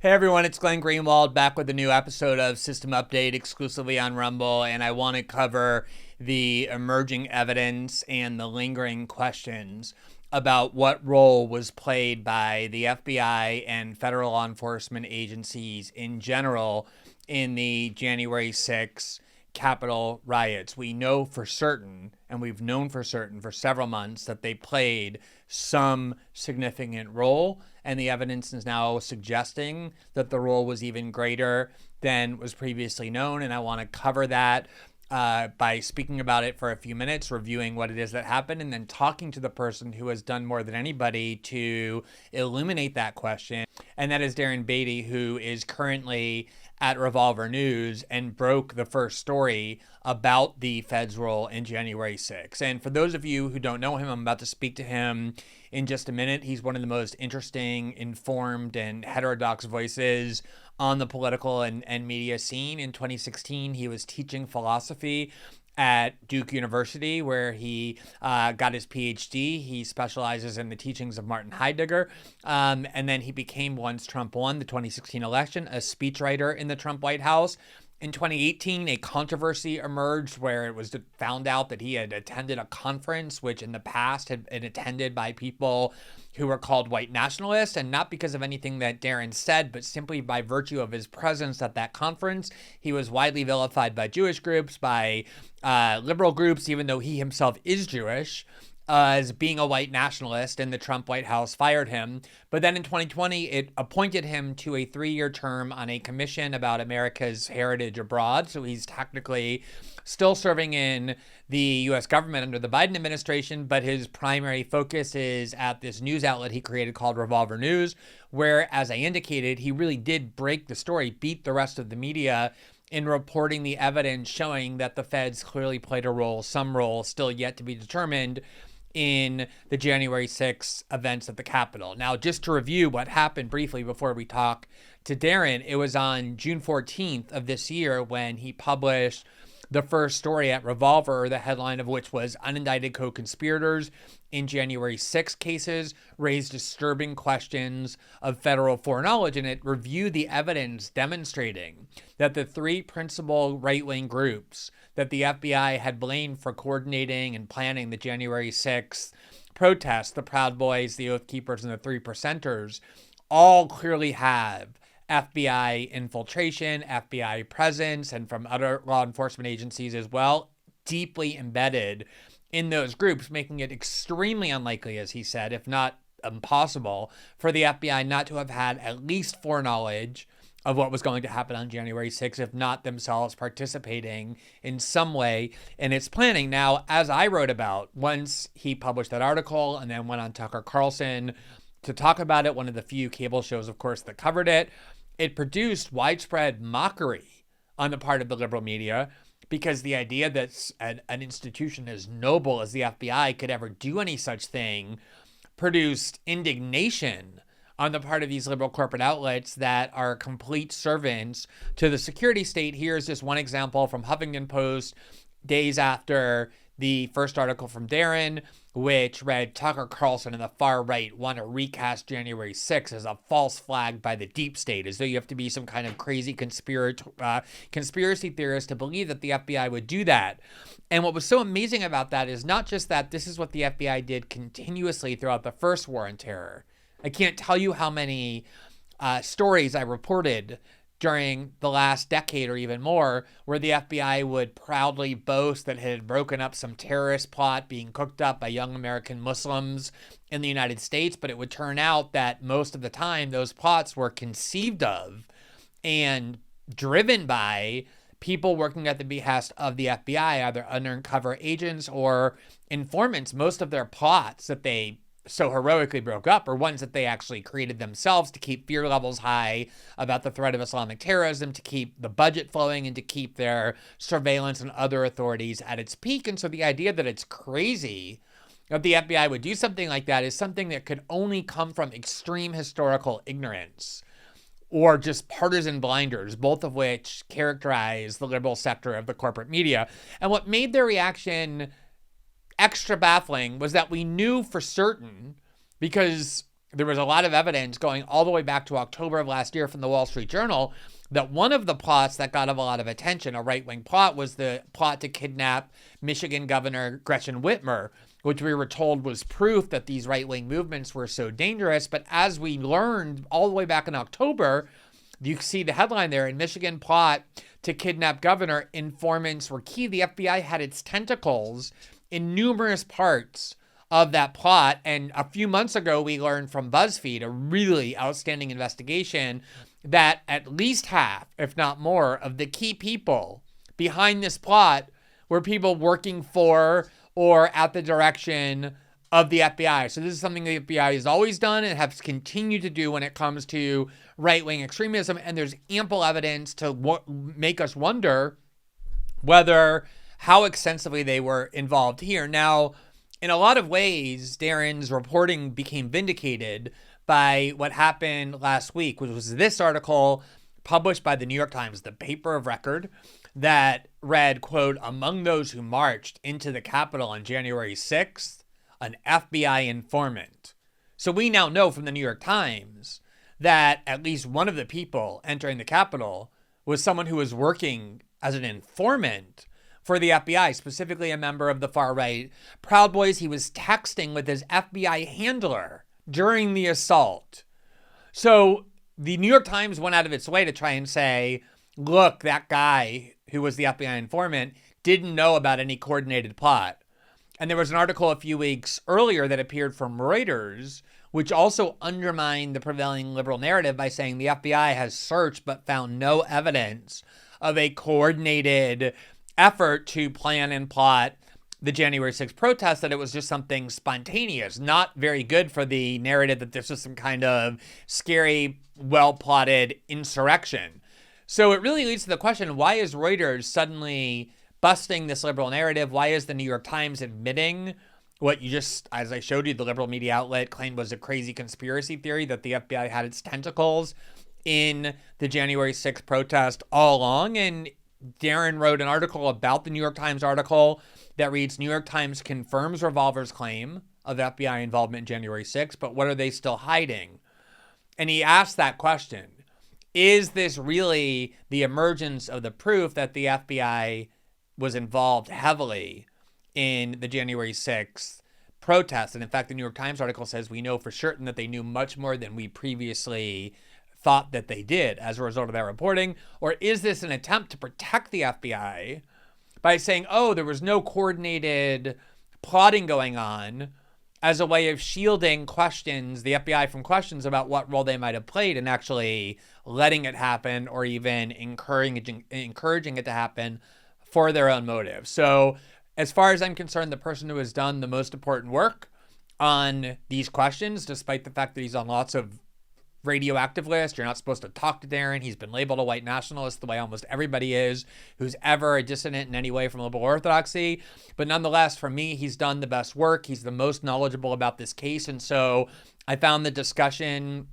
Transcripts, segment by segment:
Hey everyone, it's Glenn Greenwald back with a new episode of System Update exclusively on Rumble, and I want to cover the emerging evidence and the lingering questions about what role was played by the FBI and federal law enforcement agencies in general in the January 6th Capitol riots. We know for certain, and we've known for certain for several months, that they played some significant role, and the evidence is now suggesting that the role was even greater than was previously known. And I want to cover that by speaking about it for a few minutes, reviewing what it is that happened, and then talking to the person who has done more than anybody to illuminate that question. And that is Darren Beattie, who is currently at Revolver News and broke the first story about the Fed's role in January 6th. And for those of you who don't know him, I'm about to speak to him in just a minute. He's one of the most interesting, informed, and heterodox voices on the political and media scene. In 2016, he was teaching philosophy at Duke University, where he got his PhD. He specializes in the teachings of Martin Heidegger. And then he became, once Trump won the 2016 election, a speechwriter in the Trump White House. In 2018, a controversy emerged where it was found out that he had attended a conference, which in the past had been attended by people who were called white nationalists, and not because of anything that Darren said, but simply by virtue of his presence at that conference. He was widely vilified by Jewish groups, by liberal groups, even though he himself is Jewish, as being a white nationalist, and the Trump White House fired him. But then in 2020, it appointed him to a 3-year term on a commission about America's heritage abroad. So he's technically still serving in the U.S. government under the Biden administration, but his primary focus is at this news outlet he created called Revolver News, where, as I indicated, he really did break the story, beat the rest of the media in reporting the evidence showing that the feds clearly played a role, some role still yet to be determined, in the January 6th events at the Capitol. Now, just to review what happened briefly before we talk to Darren, it was on June 14th of this year when he published the first story at Revolver, the headline of which was "Unindicted Co-Conspirators in January 6 Cases Raise Disturbing Questions of Federal Foreknowledge." And it reviewed the evidence demonstrating that the three principal right-wing groups that the FBI had blamed for coordinating and planning the January 6th protests, the Proud Boys, the Oath Keepers, and the Three Percenters, all clearly have FBI infiltration, FBI presence, and from other law enforcement agencies as well, deeply embedded in those groups, making it extremely unlikely, as he said, if not impossible, for the FBI not to have had at least foreknowledge of what was going to happen on January 6th, if not themselves participating in some way in its planning. Now, as I wrote about, once he published that article and then went on Tucker Carlson to talk about it, one of the few cable shows, of course, that covered it, it produced widespread mockery on the part of the liberal media, because the idea that an institution as noble as the FBI could ever do any such thing produced indignation on the part of these liberal corporate outlets that are complete servants to the security state. Here's just one example from Huffington Post days after the first article from Darren, which read, "Tucker Carlson and the far right want to recast January 6th as a false flag by the deep state," as though you have to be some kind of crazy conspiracy theorist to believe that the FBI would do that. And what was so amazing about that is not just that this is what the FBI did continuously throughout the first war on terror. I can't tell you how many stories I reported during the last decade or even more, where the FBI would proudly boast that it had broken up some terrorist plot being cooked up by young American Muslims in the United States. But it would turn out that most of the time those plots were conceived of and driven by people working at the behest of the FBI, either undercover agents or informants. Most of their plots that they so heroically broke up are ones that they actually created themselves to keep fear levels high about the threat of Islamic terrorism, to keep the budget flowing, and to keep their surveillance and other authorities at its peak. And so the idea that it's crazy that the FBI would do something like that is something that could only come from extreme historical ignorance or just partisan blinders, both of which characterize the liberal sector of the corporate media. And what made their reaction extra baffling was that we knew for certain, because there was a lot of evidence going all the way back to October of last year from the Wall Street Journal that one of the plots that got a lot of attention, a right-wing plot, was the plot to kidnap Michigan Governor Gretchen Whitmer, which we were told was proof that these right-wing movements were so dangerous. But as we learned all the way back in October, you see the headline there, in Michigan plot to kidnap governor, informants were key. The FBI had its tentacles in numerous parts of that plot. And a few months ago, we learned from BuzzFeed, a really outstanding investigation, that at least half, if not more, of the key people behind this plot were people working for or at the direction of the FBI. So this is something the FBI has always done and has continued to do when it comes to right-wing extremism. And there's ample evidence to make us wonder how extensively they were involved here. Now, in a lot of ways, Darren's reporting became vindicated by what happened last week, which was this article published by the New York Times, the paper of record, that read, quote, "Among those who marched into the Capitol on January 6th, an FBI informant." So we now know from the New York Times that at least one of the people entering the Capitol was someone who was working as an informant for the FBI, specifically a member of the far-right Proud Boys. He was texting with his FBI handler during the assault. So the New York Times went out of its way to try and say, look, that guy who was the FBI informant didn't know about any coordinated plot. And there was an article a few weeks earlier that appeared from Reuters, which also undermined the prevailing liberal narrative by saying the FBI has searched but found no evidence of a coordinated effort to plan and plot the January 6th protest, that it was just something spontaneous. Not very good for the narrative that this was some kind of scary, well-plotted insurrection. So it really leads to the question, why is Reuters suddenly busting this liberal narrative? Why is the New York Times admitting what you just, as I showed you, the liberal media outlet claimed was a crazy conspiracy theory that the FBI had its tentacles in the January 6th protest all along? And Darren wrote an article about the New York Times article that reads, New York Times confirms Revolver's claim of FBI involvement in January 6th, but what are they still hiding? And he asked that question. Is this really the emergence of the proof that the FBI was involved heavily in the January 6th protest? And in fact, the New York Times article says we know for certain that they knew much more than we previously thought that they did as a result of that reporting. Or is this an attempt to protect the FBI by saying, oh, there was no coordinated plotting going on, as a way of shielding questions, the FBI from questions about what role they might have played in actually letting it happen, or even encouraging it to happen for their own motive? So as far as I'm concerned, the person who has done the most important work on these questions, despite the fact that he's on lots of radioactive list, you're not supposed to talk to Darren. He's been labeled a white nationalist the way almost everybody is who's ever a dissident in any way from liberal orthodoxy. But nonetheless, for me, he's done the best work. He's the most knowledgeable about this case. And so I found the discussion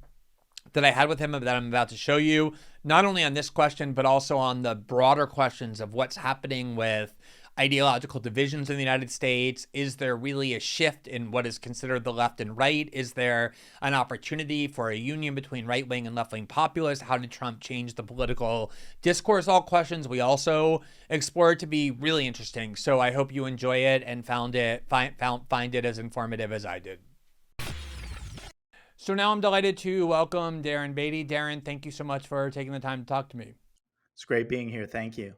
that I had with him that I'm about to show you, not only on this question, but also on the broader questions of what's happening with ideological divisions in the United States. Is there really a shift in what is considered the left and right? Is there an opportunity for a union between right-wing and left-wing populists? How did Trump change the political discourse? All questions we also explored to be really interesting. So I hope you enjoy it and find it as informative as I did. So now I'm delighted to welcome Darren Beattie. Darren, thank you so much for taking the time to talk to me. It's great being here. Thank you.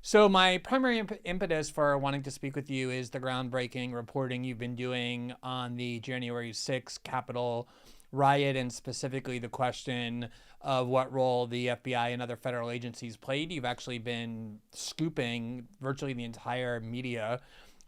So my primary impetus for wanting to speak with you is the groundbreaking reporting you've been doing on the January 6th Capitol riot, and specifically the question of what role the FBI and other federal agencies played. You've actually been scooping virtually the entire media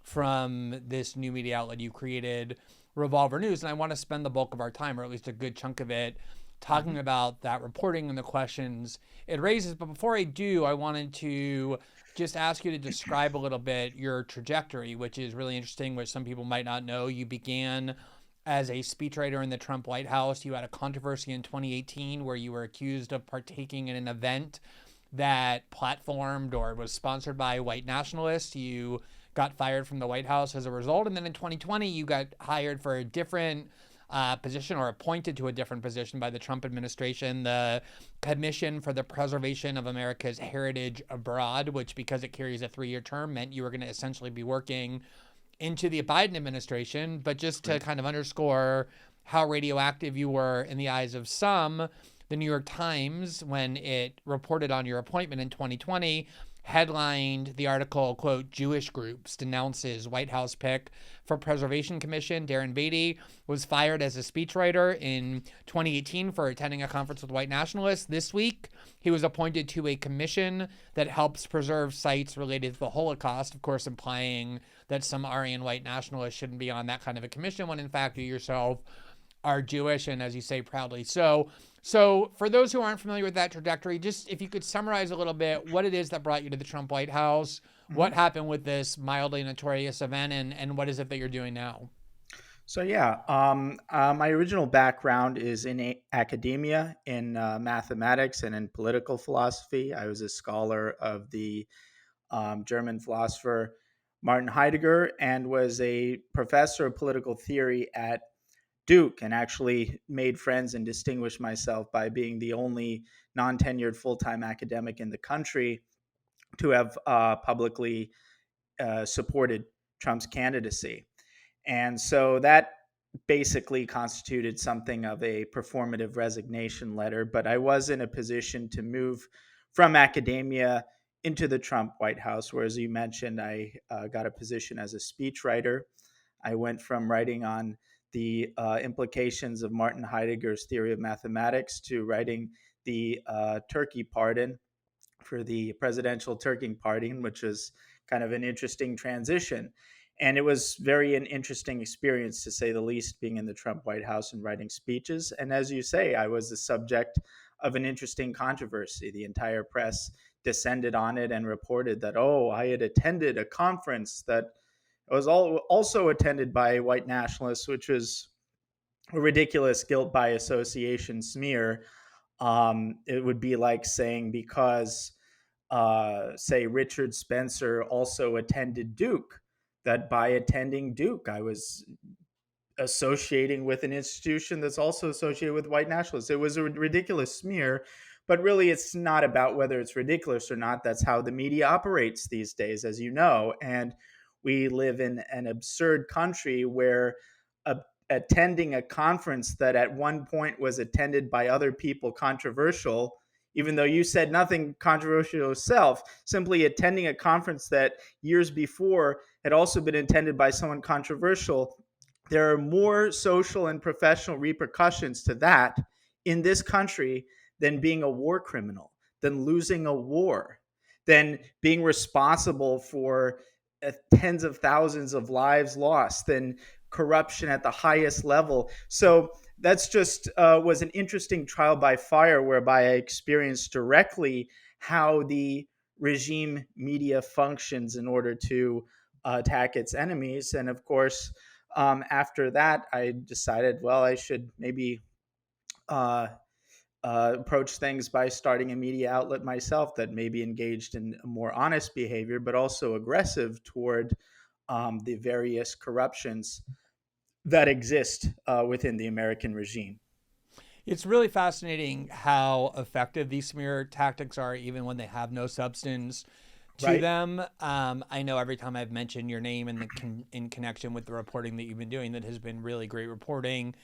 from this new media outlet you created, Revolver News, and I want to spend the bulk of our time, or at least a good chunk of it, talking about that reporting and the questions it raises. But before I do, I wanted to just ask you to describe a little bit your trajectory, which is really interesting, which some people might not know. You began as a speechwriter in the Trump White House. You had a controversy in 2018 where you were accused of partaking in an event that platformed or was sponsored by white nationalists. You got fired from the White House as a result. And then in 2020, you got hired for a different position or appointed to a different position by the Trump administration, the Commission for the Preservation of America's Heritage Abroad, which, because it carries a 3-year term, meant you were going to essentially be working into the Biden administration. But just to kind of underscore how radioactive you were in the eyes of some, the New York Times, when it reported on your appointment in 2020, headlined the article, quote, "Jewish groups denounces White House pick for Preservation Commission. Darren Beattie was fired as a speechwriter in 2018 for attending a conference with white nationalists. This week, he was appointed to a commission that helps preserve sites related to the Holocaust," of course, implying that some Aryan white nationalists shouldn't be on that kind of a commission when, in fact, you yourself are Jewish, and as you say, proudly so. So for those who aren't familiar with that trajectory, just if you could summarize a little bit what it is that brought you to the Trump White House, what happened with this mildly notorious event, and what is it that you're doing now? So yeah, my original background is in academia, in mathematics, and in political philosophy. I was a scholar of the German philosopher Martin Heidegger and was a professor of political theory at Duke, and actually made friends and distinguished myself by being the only non-tenured full-time academic in the country to have publicly supported Trump's candidacy. And so that basically constituted something of a performative resignation letter. But I was in a position to move from academia into the Trump White House, where, as you mentioned, I got a position as a speechwriter. I went from writing on the implications of Martin Heidegger's theory of mathematics to writing the turkey pardon for the presidential turkey pardon, which was kind of an interesting transition. And it was very an interesting experience, to say the least, being in the Trump White House and writing speeches. And as you say, I was the subject of an interesting controversy. The entire press descended on it and reported that, oh, I had attended a conference that was also attended by white nationalists, which was a ridiculous guilt by association smear. It would be like saying, because, say, Richard Spencer also attended Duke, that by attending Duke, I was associating with an institution that's also associated with white nationalists. It was a ridiculous smear, but really it's not about whether it's ridiculous or not. That's how the media operates these days, as you know. And we live in an absurd country where attending a conference that at one point was attended by other people controversial, even though you said nothing controversial yourself, simply attending a conference that years before had also been attended by someone controversial, there are more social and professional repercussions to that in this country than being a war criminal, than losing a war, than being responsible for tens of thousands of lives lost, than corruption at the highest level. So that's just was an interesting trial by fire, whereby I experienced directly how the regime media functions in order to attack its enemies. And of course, after that, I decided, well, I should maybe approach things by starting a media outlet myself that may be engaged in a more honest behavior, but also aggressive toward the various corruptions that exist within the American regime. It's really fascinating how effective these smear tactics are, even when they have no substance to them. I know every time I've mentioned your name in connection with the reporting that you've been doing, that has been really great reporting,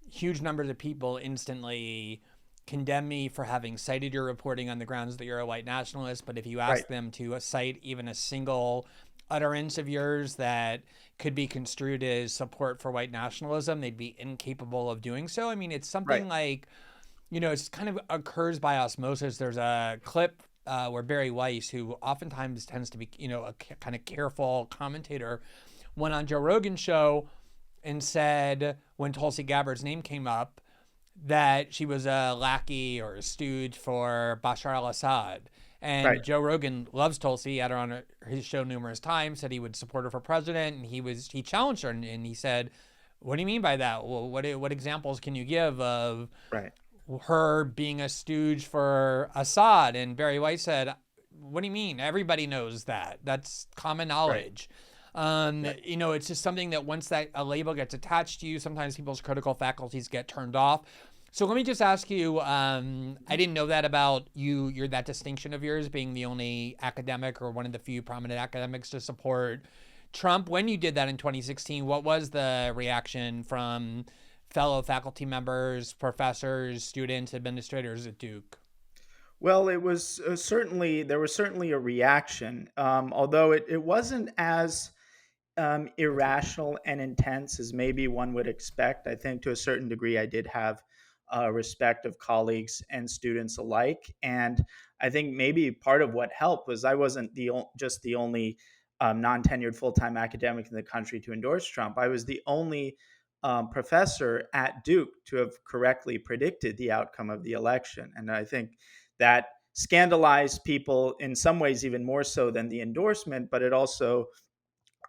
huge numbers of people instantly condemn me for having cited your reporting on the grounds that you're a white nationalist. But if you ask them to cite even a single utterance of yours that could be construed as support for white nationalism, they'd be incapable of doing so. I mean, it's something like, it's kind of occurs by osmosis. There's a clip where Barry Weiss, who oftentimes tends to be, a kind of careful commentator, went on Joe Rogan's show and said, when Tulsi Gabbard's name came up, that she was a lackey or a stooge for Bashar al-Assad. And Joe Rogan loves Tulsi, had her on his show numerous times, said he would support her for president, and he challenged her, and he said, what do you mean by that? Well, what examples can you give of her being a stooge for Assad? And Barry White said, what do you mean? Everybody knows that. That's common knowledge. Right. It's just something that once that a label gets attached to you, sometimes people's critical faculties get turned off. So let me just ask you, I didn't know that about you. You're that distinction of yours being the only academic or one of the few prominent academics to support Trump. When you did that in 2016, what was the reaction from fellow faculty members, professors, students, administrators at Duke? Well, it was there was certainly a reaction, although it wasn't as irrational and intense as maybe one would expect. I think to a certain degree, I did have respect of colleagues and students alike, and I think maybe part of what helped was I wasn't just the only non-tenured full-time academic in the country to endorse Trump. I was the only professor at Duke to have correctly predicted the outcome of the election, and I think that scandalized people in some ways even more so than the endorsement, but it also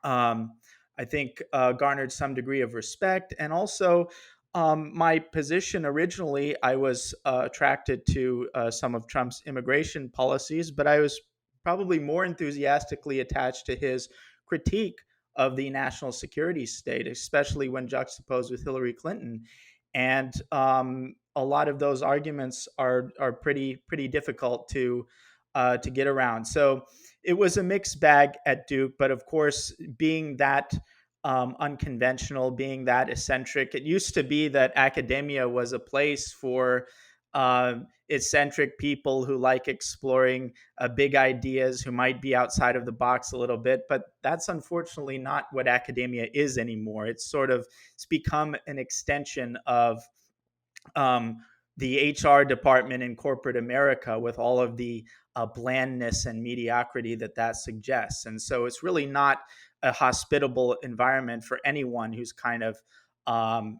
um, I think garnered some degree of respect. And also, my position originally, I was attracted to some of Trump's immigration policies, but I was probably more enthusiastically attached to his critique of the national security state, especially when juxtaposed with Hillary Clinton. And a lot of those arguments are pretty difficult to get around. So it was a mixed bag at Duke, but of course, being that unconventional, being that eccentric, it used to be that academia was a place for eccentric people who like exploring big ideas, who might be outside of the box a little bit. But that's unfortunately not what academia is anymore. It's become an extension of um, the HR department in corporate America with all of the blandness and mediocrity that suggests. And so it's really not a hospitable environment for anyone who's kind of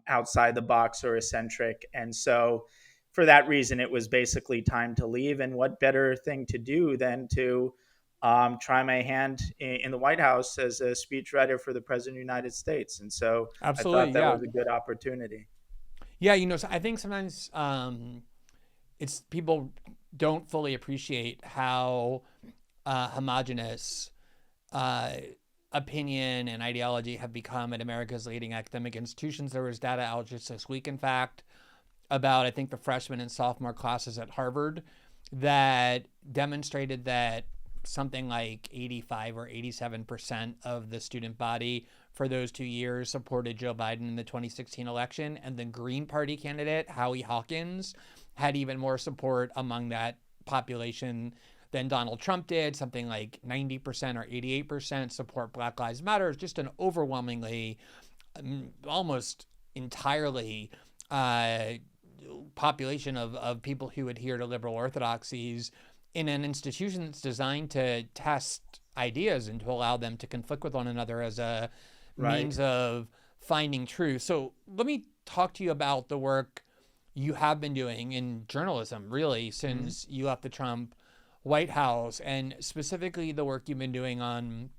outside the box or eccentric. And so for that reason, it was basically time to leave. And what better thing to do than to try my hand in the White House as a speechwriter for the President of the United States. And so I thought Absolutely, that yeah. was a good opportunity. Yeah, so I think sometimes it's people don't fully appreciate how homogenous uh, opinion and ideology have become at America's leading academic institutions. There was data out just this week, in fact, about I think the freshman and sophomore classes at Harvard that demonstrated that something like 85 or 87% of the student body for those 2 years supported Joe Biden in the 2016 election. And the Green Party candidate, Howie Hawkins, had even more support among that population than Donald Trump did. Something like 90% or 88% support Black Lives Matter. Just an overwhelmingly, almost entirely population of people who adhere to liberal orthodoxies in an institution that's designed to test ideas and to allow them to conflict with one another as a Right. means of finding truth. So let me talk to you about the work you have been doing in journalism, really, since you left the Trump White House, and specifically the work you've been doing on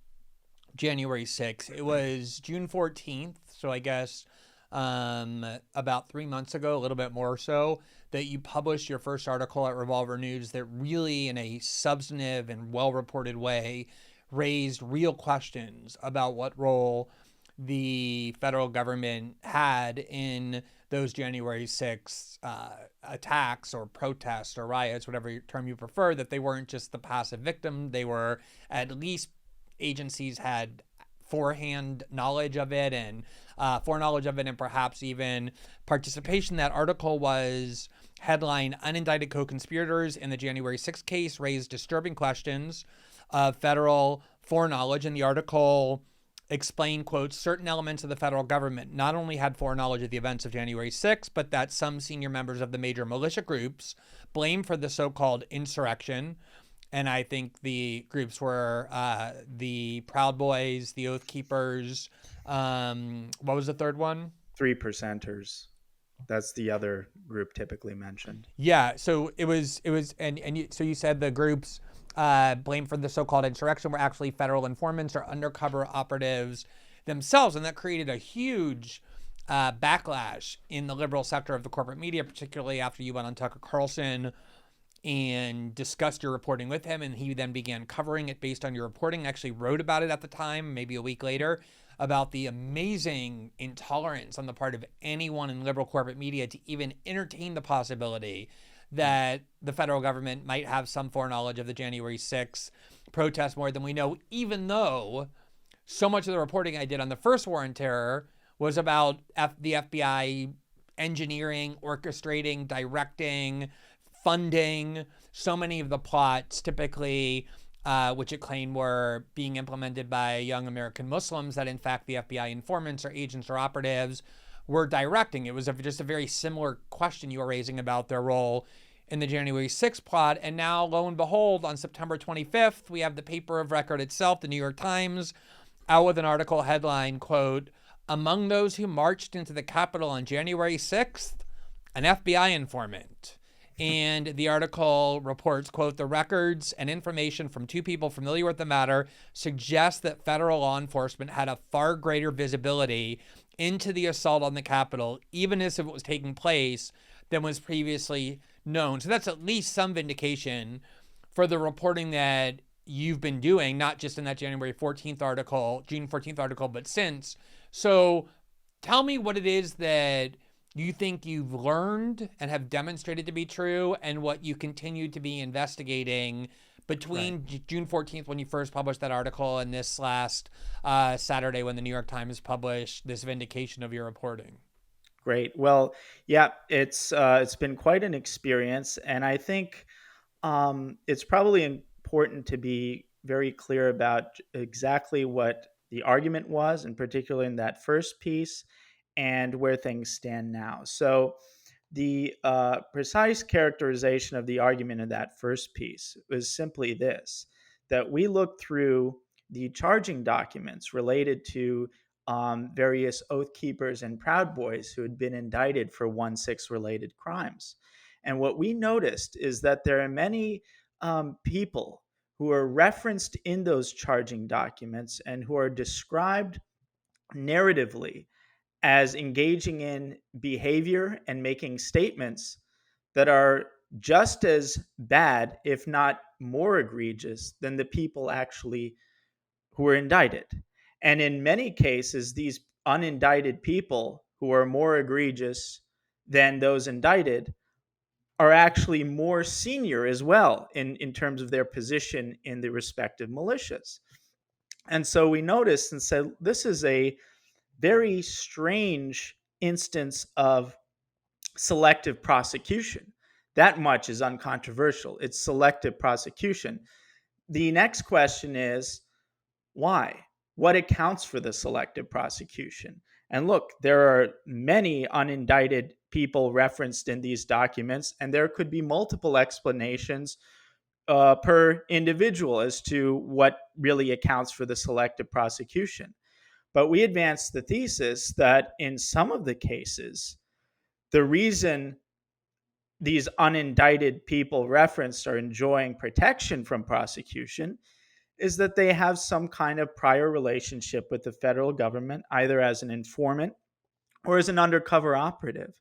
January 6th. It was June 14th, so I guess about 3 months ago, a little bit more so, that you published your first article at Revolver News that really, in a substantive and well-reported way, raised real questions about what role the federal government had in those January 6th attacks or protests or riots, whatever term you prefer, that they weren't just the passive victim. They were, at least agencies had forehand knowledge of it and foreknowledge of it, and perhaps even participation. That article was headline "Unindicted Co-Conspirators in the January 6th Case Raised Disturbing Questions of Federal Foreknowledge." And the article explained, quote, certain elements of the federal government not only had foreknowledge of the events of January 6th, but that some senior members of the major militia groups blamed for the so-called insurrection. And I think the groups were the Proud Boys, the Oath Keepers. What was the third one? 3%ers. That's the other group typically mentioned. Yeah. So it was, so you said the groups blamed for the so-called insurrection were actually federal informants or undercover operatives themselves, and that created a huge backlash in the liberal sector of the corporate media, particularly after you went on Tucker Carlson and discussed your reporting with him, and he then began covering it based on your reporting, actually wrote about it at the time, maybe a week later, about the amazing intolerance on the part of anyone in liberal corporate media to even entertain the possibility that the federal government might have some foreknowledge of the January 6th protest more than we know, even though so much of the reporting I did on the first war on terror was about the FBI engineering, orchestrating, directing, funding so many of the plots, typically, which it claimed were being implemented by young American Muslims, that in fact the FBI informants or agents or operatives were directing. It was just a very similar question you were raising about their role in the January 6th plot. And now, lo and behold, on September 25th, we have the paper of record itself, the New York Times, out with an article headline, quote, "Among those who marched into the Capitol on January 6th, an FBI informant." And the article reports, quote, "The records and information from two people familiar with the matter suggest that federal law enforcement had a far greater visibility into the assault on the Capitol, even as if it was taking place, than was previously known." So that's at least some vindication for the reporting that you've been doing, not just in that January 14th article, June 14th article, but since. So tell me what it is that you think you've learned and have demonstrated to be true, and what you continue to be investigating between June 14th, when you first published that article, and this last Saturday when the New York Times published this vindication of your reporting. Great. Well, yeah, it's been quite an experience, and I think it's probably important to be very clear about exactly what the argument was, and particularly in that first piece, and where things stand now. So, the precise characterization of the argument in that first piece was simply this: that we looked through the charging documents related to various oath keepers and proud boys who had been indicted for 1/6 related crimes. And what we noticed is that there are many people who are referenced in those charging documents and who are described narratively as engaging in behavior and making statements that are just as bad, if not more egregious, than the people actually who were indicted. And in many cases, these unindicted people who are more egregious than those indicted are actually more senior as well in terms of their position in the respective militias. And so we noticed and said, this is a very strange instance of selective prosecution. That much is uncontroversial. It's selective prosecution. The next question is, why? What accounts for the selective prosecution? And look, there are many unindicted people referenced in these documents, and there could be multiple explanations per individual as to what really accounts for the selective prosecution. But we advanced the thesis that in some of the cases, the reason these unindicted people referenced are enjoying protection from prosecution is that they have some kind of prior relationship with the federal government, either as an informant or as an undercover operative.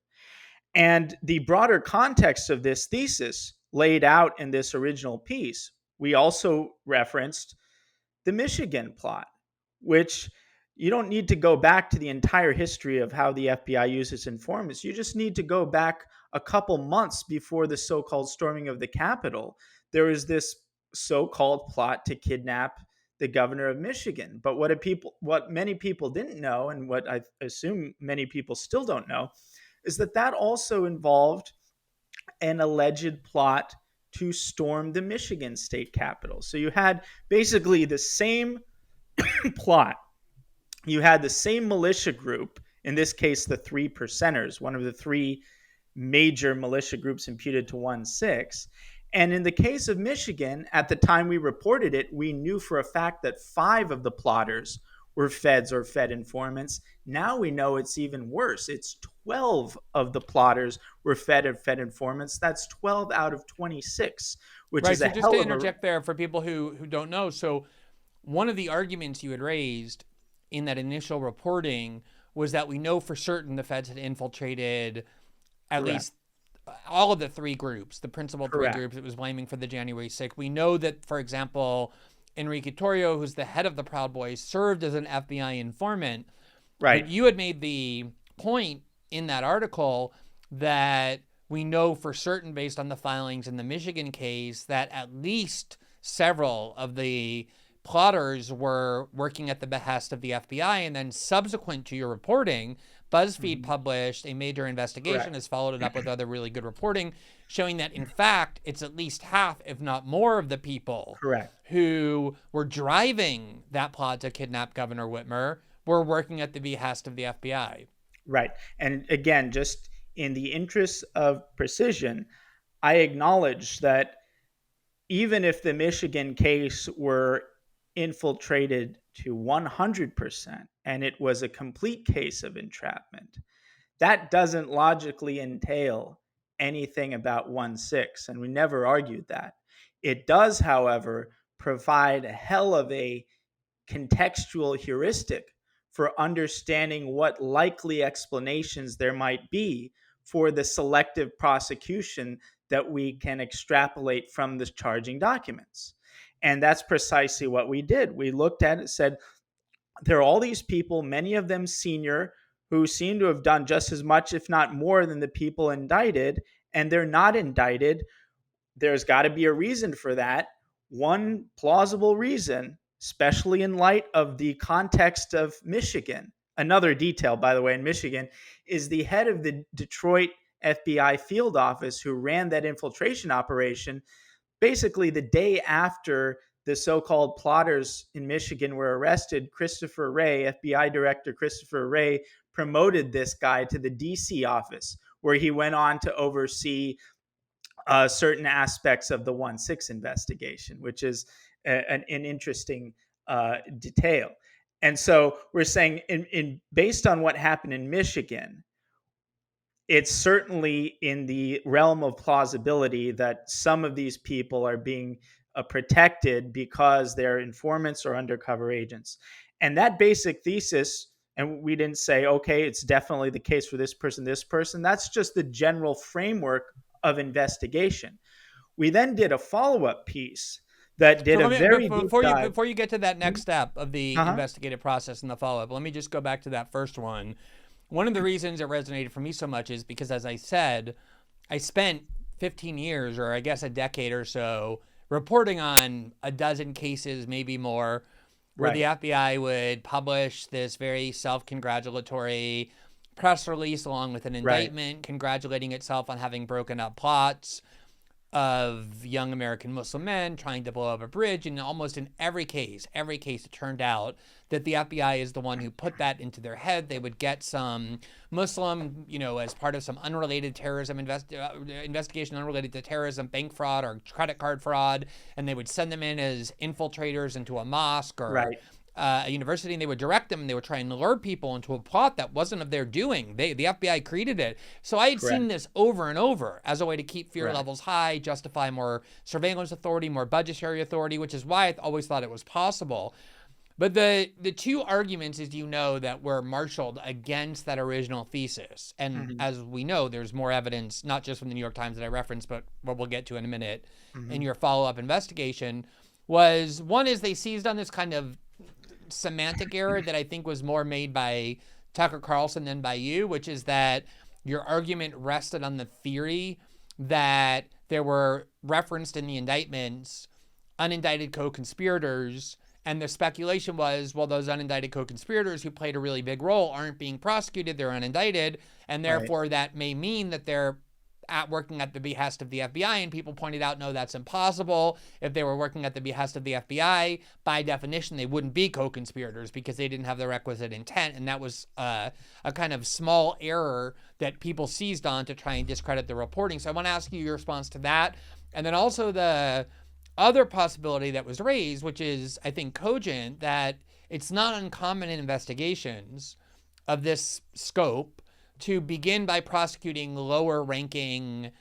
And the broader context of this thesis laid out in this original piece, we also referenced the Michigan plot, which you don't need to go back to the entire history of how the FBI uses informants. You just need to go back a couple months before the so-called storming of the Capitol. There was this so-called plot to kidnap the governor of Michigan. But what many people didn't know, and what I assume many people still don't know, is that that also involved an alleged plot to storm the Michigan state capitol. So you had basically the same plot. You had the same militia group, in this case, the Three Percenters, one of the three major militia groups imputed to 1/6. And in the case of Michigan, at the time we reported it, we knew for a fact that 5 of the plotters were feds or fed informants. Now we know it's even worse. It's 12 of the plotters were fed or fed informants. That's 12 out of 26, which Right. is a So just hell to of a... interject there for people who don't know. So one of the arguments you had raised in that initial reporting was that we know for certain the feds had infiltrated at Correct. least all of the three groups, the principal three Correct. groups it was blaming for the January 6th. We know that, for example, Enrique Torrio, who's the head of the Proud Boys, served as an FBI informant. But Right. you had made the point in that article that we know for certain, based on the filings in the Michigan case, that at least several of the plotters were working at the behest of the FBI. And then subsequent to your reporting, BuzzFeed published a major investigation, Correct. has followed it up with other really good reporting, showing that, in fact, it's at least half, if not more, of the people Correct. who were driving that plot to kidnap Governor Whitmer were working at the behest of the FBI. Right. And again, just in the interest of precision, I acknowledge that even if the Michigan case were infiltrated to 100% and it was a complete case of entrapment, that doesn't logically entail anything about 1/6, and we never argued that. It does, however, provide a hell of a contextual heuristic for understanding what likely explanations there might be for the selective prosecution that we can extrapolate from the charging documents. And that's precisely what we did. We looked at it, said, there are all these people, many of them senior, who seem to have done just as much, if not more, than the people indicted, and they're not indicted. There's got to be a reason for that. One plausible reason, especially in light of the context of Michigan. Another detail, by the way, in Michigan, is the head of the Detroit FBI field office who ran that infiltration operation. Basically, the day after the so-called plotters in Michigan were arrested, Christopher Wray, FBI Director Christopher Wray, promoted this guy to the DC office, where he went on to oversee certain aspects of the 1/6 investigation, which is an interesting detail. And so we're saying, based on what happened in Michigan, it's certainly in the realm of plausibility that some of these people are being protected because they're informants or undercover agents. And that basic thesis, and we didn't say, okay, it's definitely the case for this person, this person. That's just the general framework of investigation. We then did a follow-up piece that So did a let me very deep dive. before you get to that next step of the Uh-huh. investigative process and the follow-up, let me just go back to that first one. One of the reasons it resonated for me so much is because, as I said, I spent 15 years, or I guess a decade or so, reporting on a dozen cases, maybe more, where the Right. FBI would publish this very self-congratulatory press release along with an Right. indictment congratulating itself on having broken up plots of young American Muslim men trying to blow up a bridge. And almost in every case, it turned out that the FBI is the one who put that into their head. They would get some Muslim, as part of some unrelated terrorism investigation, unrelated to terrorism, bank fraud or credit card fraud, and they would send them in as infiltrators into a mosque or Right. a university, and they would direct them, and they would try and lure people into a plot that wasn't of their doing. The FBI created it. So I had seen Correct. this over and over as a way to keep fear Correct. levels high, justify more surveillance authority, more budgetary authority, which is why I always thought it was possible. But the two arguments, as you know, that were marshaled against that original thesis, and Mm-hmm. as we know, there's more evidence, not just from the New York Times that I referenced, but what we'll get to in a minute in your follow-up investigation, was one is they seized on this kind of semantic error that I think was more made by Tucker Carlson than by you, which is that your argument rested on the theory that there were referenced in the indictments unindicted co-conspirators, and the speculation was, well, those unindicted co-conspirators who played a really big role aren't being prosecuted, they're unindicted, and Right. therefore that may mean that they're working at the behest of the FBI, and people pointed out, no, that's impossible. If they were working at the behest of the FBI, by definition, they wouldn't be co-conspirators because they didn't have the requisite intent, and that was a kind of small error that people seized on to try and discredit the reporting. So I want to ask you your response to that, and then also the other possibility that was raised, which is, I think, cogent, that it's not uncommon in investigations of this scope to begin by prosecuting lower ranking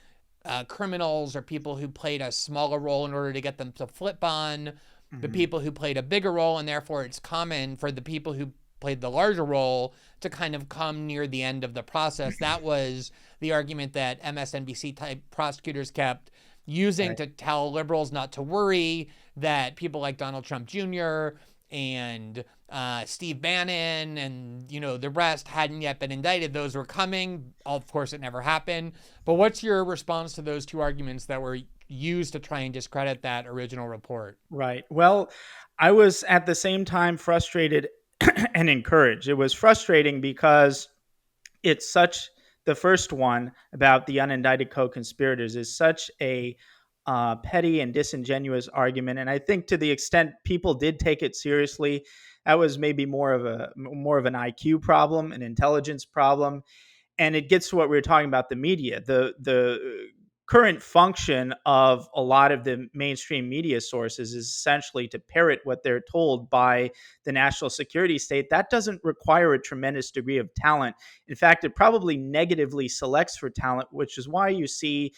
criminals or people who played a smaller role in order to get them to flip on the people who played a bigger role. And therefore, it's common for the people who played the larger role to kind of come near the end of the process. That was the argument that MSNBC type prosecutors kept using Right. to tell liberals not to worry, that people like Donald Trump Jr. and Steve Bannon and, the rest hadn't yet been indicted. Those were coming. Of course, it never happened. But what's your response to those two arguments that were used to try and discredit that original report? Right. Well, I was at the same time frustrated and encouraged. It was frustrating because it's such the first one about the unindicted co-conspirators is such a petty and disingenuous argument, and I think to the extent people did take it seriously, that was maybe more of an IQ problem, an intelligence problem, and it gets to what we were talking about, the media. The current function of a lot of the mainstream media sources is essentially to parrot what they're told by the national security state. That doesn't require a tremendous degree of talent. In fact, it probably negatively selects for talent, which is why you see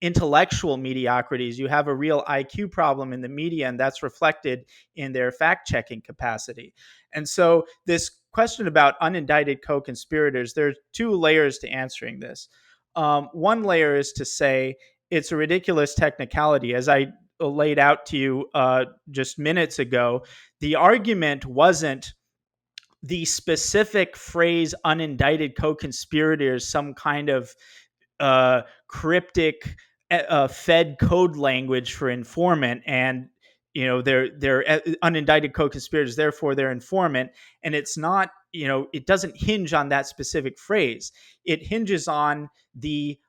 intellectual mediocrities. You have a real IQ problem in the media, and that's reflected in their fact-checking capacity. And so this question about unindicted co-conspirators, there are two layers to answering this. One layer is to say it's a ridiculous technicality. As I laid out to you just minutes ago, the argument wasn't the specific phrase unindicted co-conspirators, some kind of cryptic Fed code language for informant, and they're unindicted co-conspirators, therefore they're informant. And it's not, it doesn't hinge on that specific phrase. It hinges on the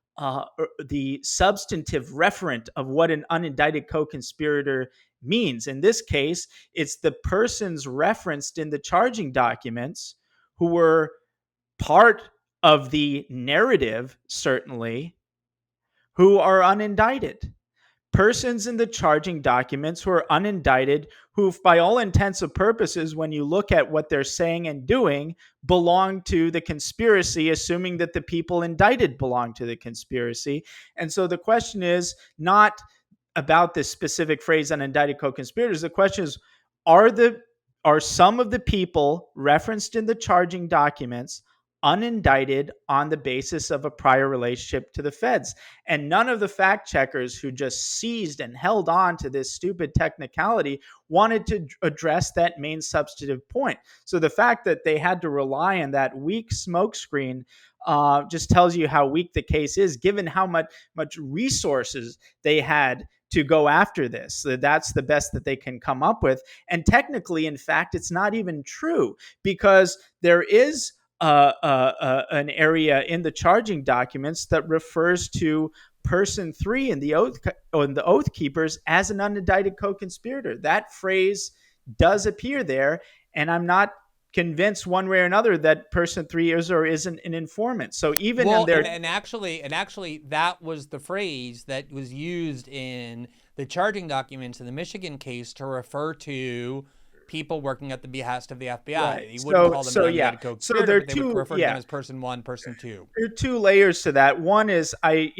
substantive referent of what an unindicted co-conspirator means. In this case, it's the persons referenced in the charging documents who were part of the narrative, certainly, who are unindicted. Persons in the charging documents who are unindicted, who, by all intents and purposes, when you look at what they're saying and doing, belong to the conspiracy, assuming that the people indicted belong to the conspiracy. And so the question is not about this specific phrase unindicted co-conspirators. The question is, are some of the people referenced in the charging documents unindicted on the basis of a prior relationship to the feds? And none of the fact checkers who just seized and held on to this stupid technicality wanted to address that main substantive point. So the fact that they had to rely on that weak smokescreen just tells you how weak the case is, given how much resources they had to go after this. So that's the best that they can come up with. And technically, in fact, it's not even true, because there is an area in the charging documents that refers to person 3 in the oath keepers as an unindicted co-conspirator. That phrase does appear there, and I'm not convinced one way or another that person 3 is or isn't an informant. So even in their and actually that was the phrase that was used in the charging documents in the Michigan case to refer to people working at the behest of the FBI. Right. He wouldn't call them unindicted co-conspirator, there are but they would refer to them as person 1, person 2. There are two layers to that. One is I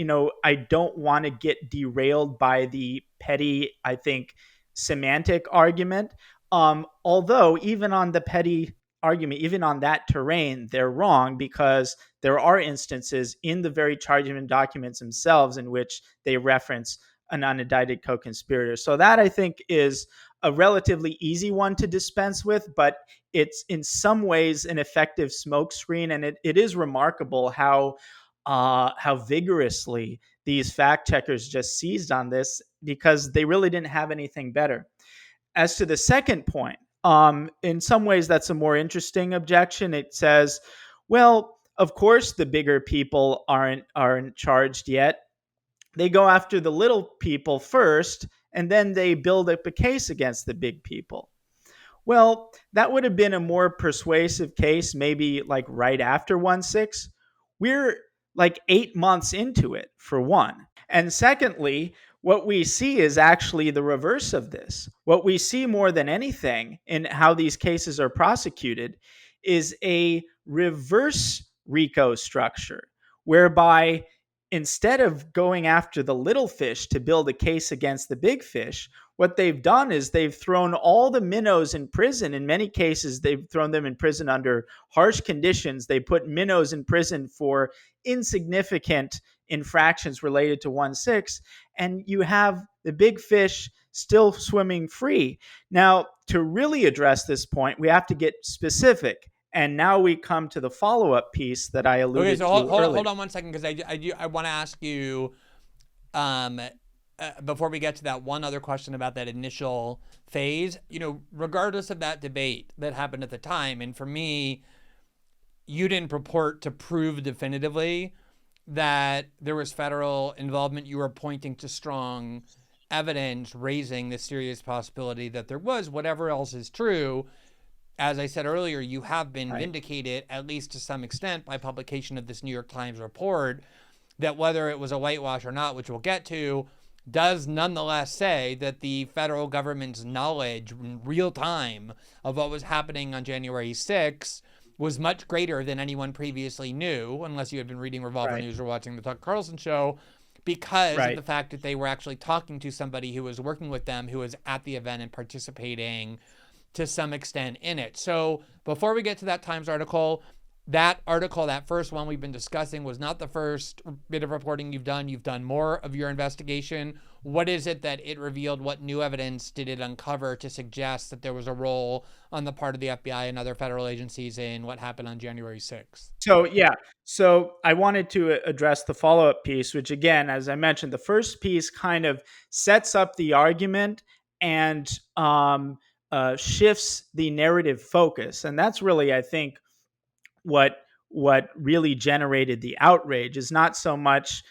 don't want to get derailed by the petty, I think, semantic argument. Although even on the petty argument, even on that terrain, they're wrong, because there are instances in the very charging documents themselves in which they reference an unindicted co-conspirator. So that, I think, is a relatively easy one to dispense with, but it's in some ways an effective smokescreen. And it is remarkable how vigorously these fact checkers just seized on this, because they really didn't have anything better. As to the second point, in some ways, that's a more interesting objection. It says, well, of course, the bigger people aren't charged yet. They go after the little people first, and then they build up a case against the big people. Well, that would have been a more persuasive case, maybe like right after 1-6. We're like 8 months into it, for one. And secondly, what we see is actually the reverse of this. What we see more than anything in how these cases are prosecuted is a reverse RICO structure, whereby instead of going after the little fish to build a case against the big fish, what they've done is they've thrown all the minnows in prison. In many cases, they've thrown them in prison under harsh conditions. They put minnows in prison for insignificant infractions related to 1/6, and you have the big fish still swimming free. Now, to really address this point, we have to get specific. And now we come to the follow-up piece that I Okay, alluded so to earlier. hold on one second, because I want to ask you, um, before we get to that, one other question about that initial phase. Regardless of that debate that happened at the time, and for me, you didn't purport to prove definitively that there was federal involvement. You were pointing to strong evidence raising the serious possibility that there was. Whatever else is true, as I said earlier, you have been vindicated, at least to some extent, by publication of this New York Times report, that whether it was a whitewash or not, which we'll get to, does nonetheless say that the federal government's knowledge in real time of what was happening on January 6th was much greater than anyone previously knew, unless you had been reading Revolver News or watching the Tucker Carlson show, because of the fact that they were actually talking to somebody who was working with them, who was at the event and participating to some extent in it. So before we get to that Times article, that first one we've been discussing, was not the first bit of reporting you've done. You've done more of your investigation. What is it that it revealed? What new evidence did it uncover to suggest that there was a role on the part of the FBI and other federal agencies in what happened on January 6th? So I wanted to address the follow-up piece, which, again, as I mentioned, the first piece kind of sets up the argument and shifts the narrative focus. And that's really, I think, what really generated the outrage, is not so much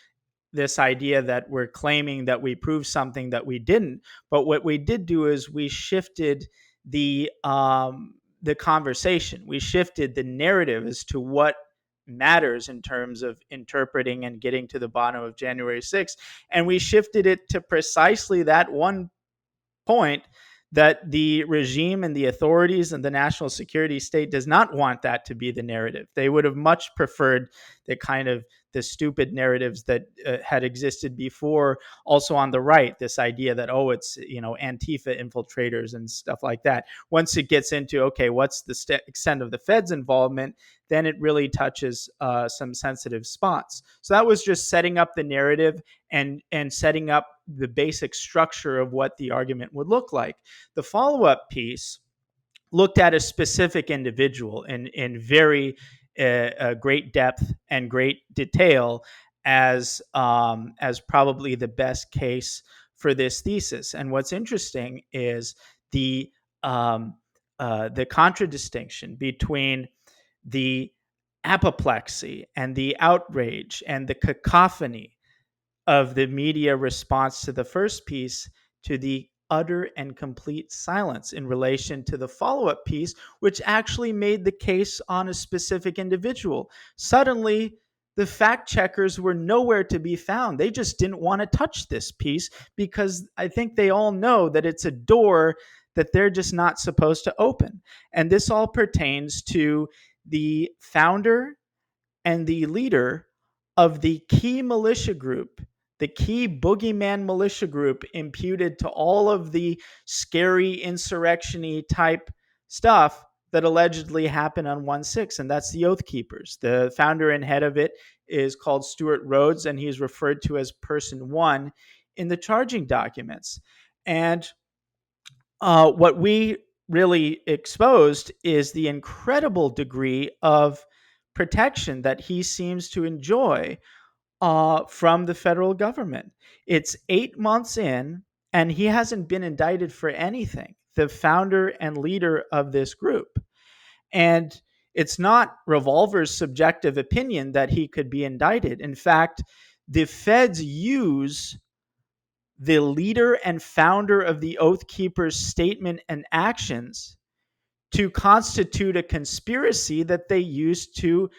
this idea that we're claiming that we proved something that we didn't, but what we did do is we shifted the conversation. We shifted the narrative as to what matters in terms of interpreting and getting to the bottom of January 6th. And we shifted it to precisely that one point, that the regime and the authorities and the national security state does not want that to be the narrative. They would have much preferred the stupid narratives that had existed before, also on the right, this idea that, it's, Antifa infiltrators and stuff like that. Once it gets into, okay, what's the extent of the Fed's involvement, then it really touches some sensitive spots. So that was just setting up the narrative and setting up the basic structure of what the argument would look like. The follow-up piece looked at a specific individual in very great depth and great detail as probably the best case for this thesis. And what's interesting is the contradistinction between the apoplexy and the outrage and the cacophony of the media response to the first piece, to the utter and complete silence in relation to the follow-up piece, which actually made the case on a specific individual. Suddenly, the fact checkers were nowhere to be found. They just didn't want to touch this piece, because I think they all know that it's a door that they're just not supposed to open. And this all pertains to the founder and the leader of the key militia group, the key boogeyman militia group imputed to all of the scary insurrection-y type stuff that allegedly happened on 1/6, and that's the Oath Keepers. The founder and head of it is called Stuart Rhodes, and he's referred to as Person 1 in the charging documents. And what we really exposed is the incredible degree of protection that he seems to enjoy from the federal government. It's 8 months in, and he hasn't been indicted for anything, the founder and leader of this group. And it's not Revolver's subjective opinion that he could be indicted. In fact, the feds use the leader and founder of the Oath Keepers' statement and actions to constitute a conspiracy that they use to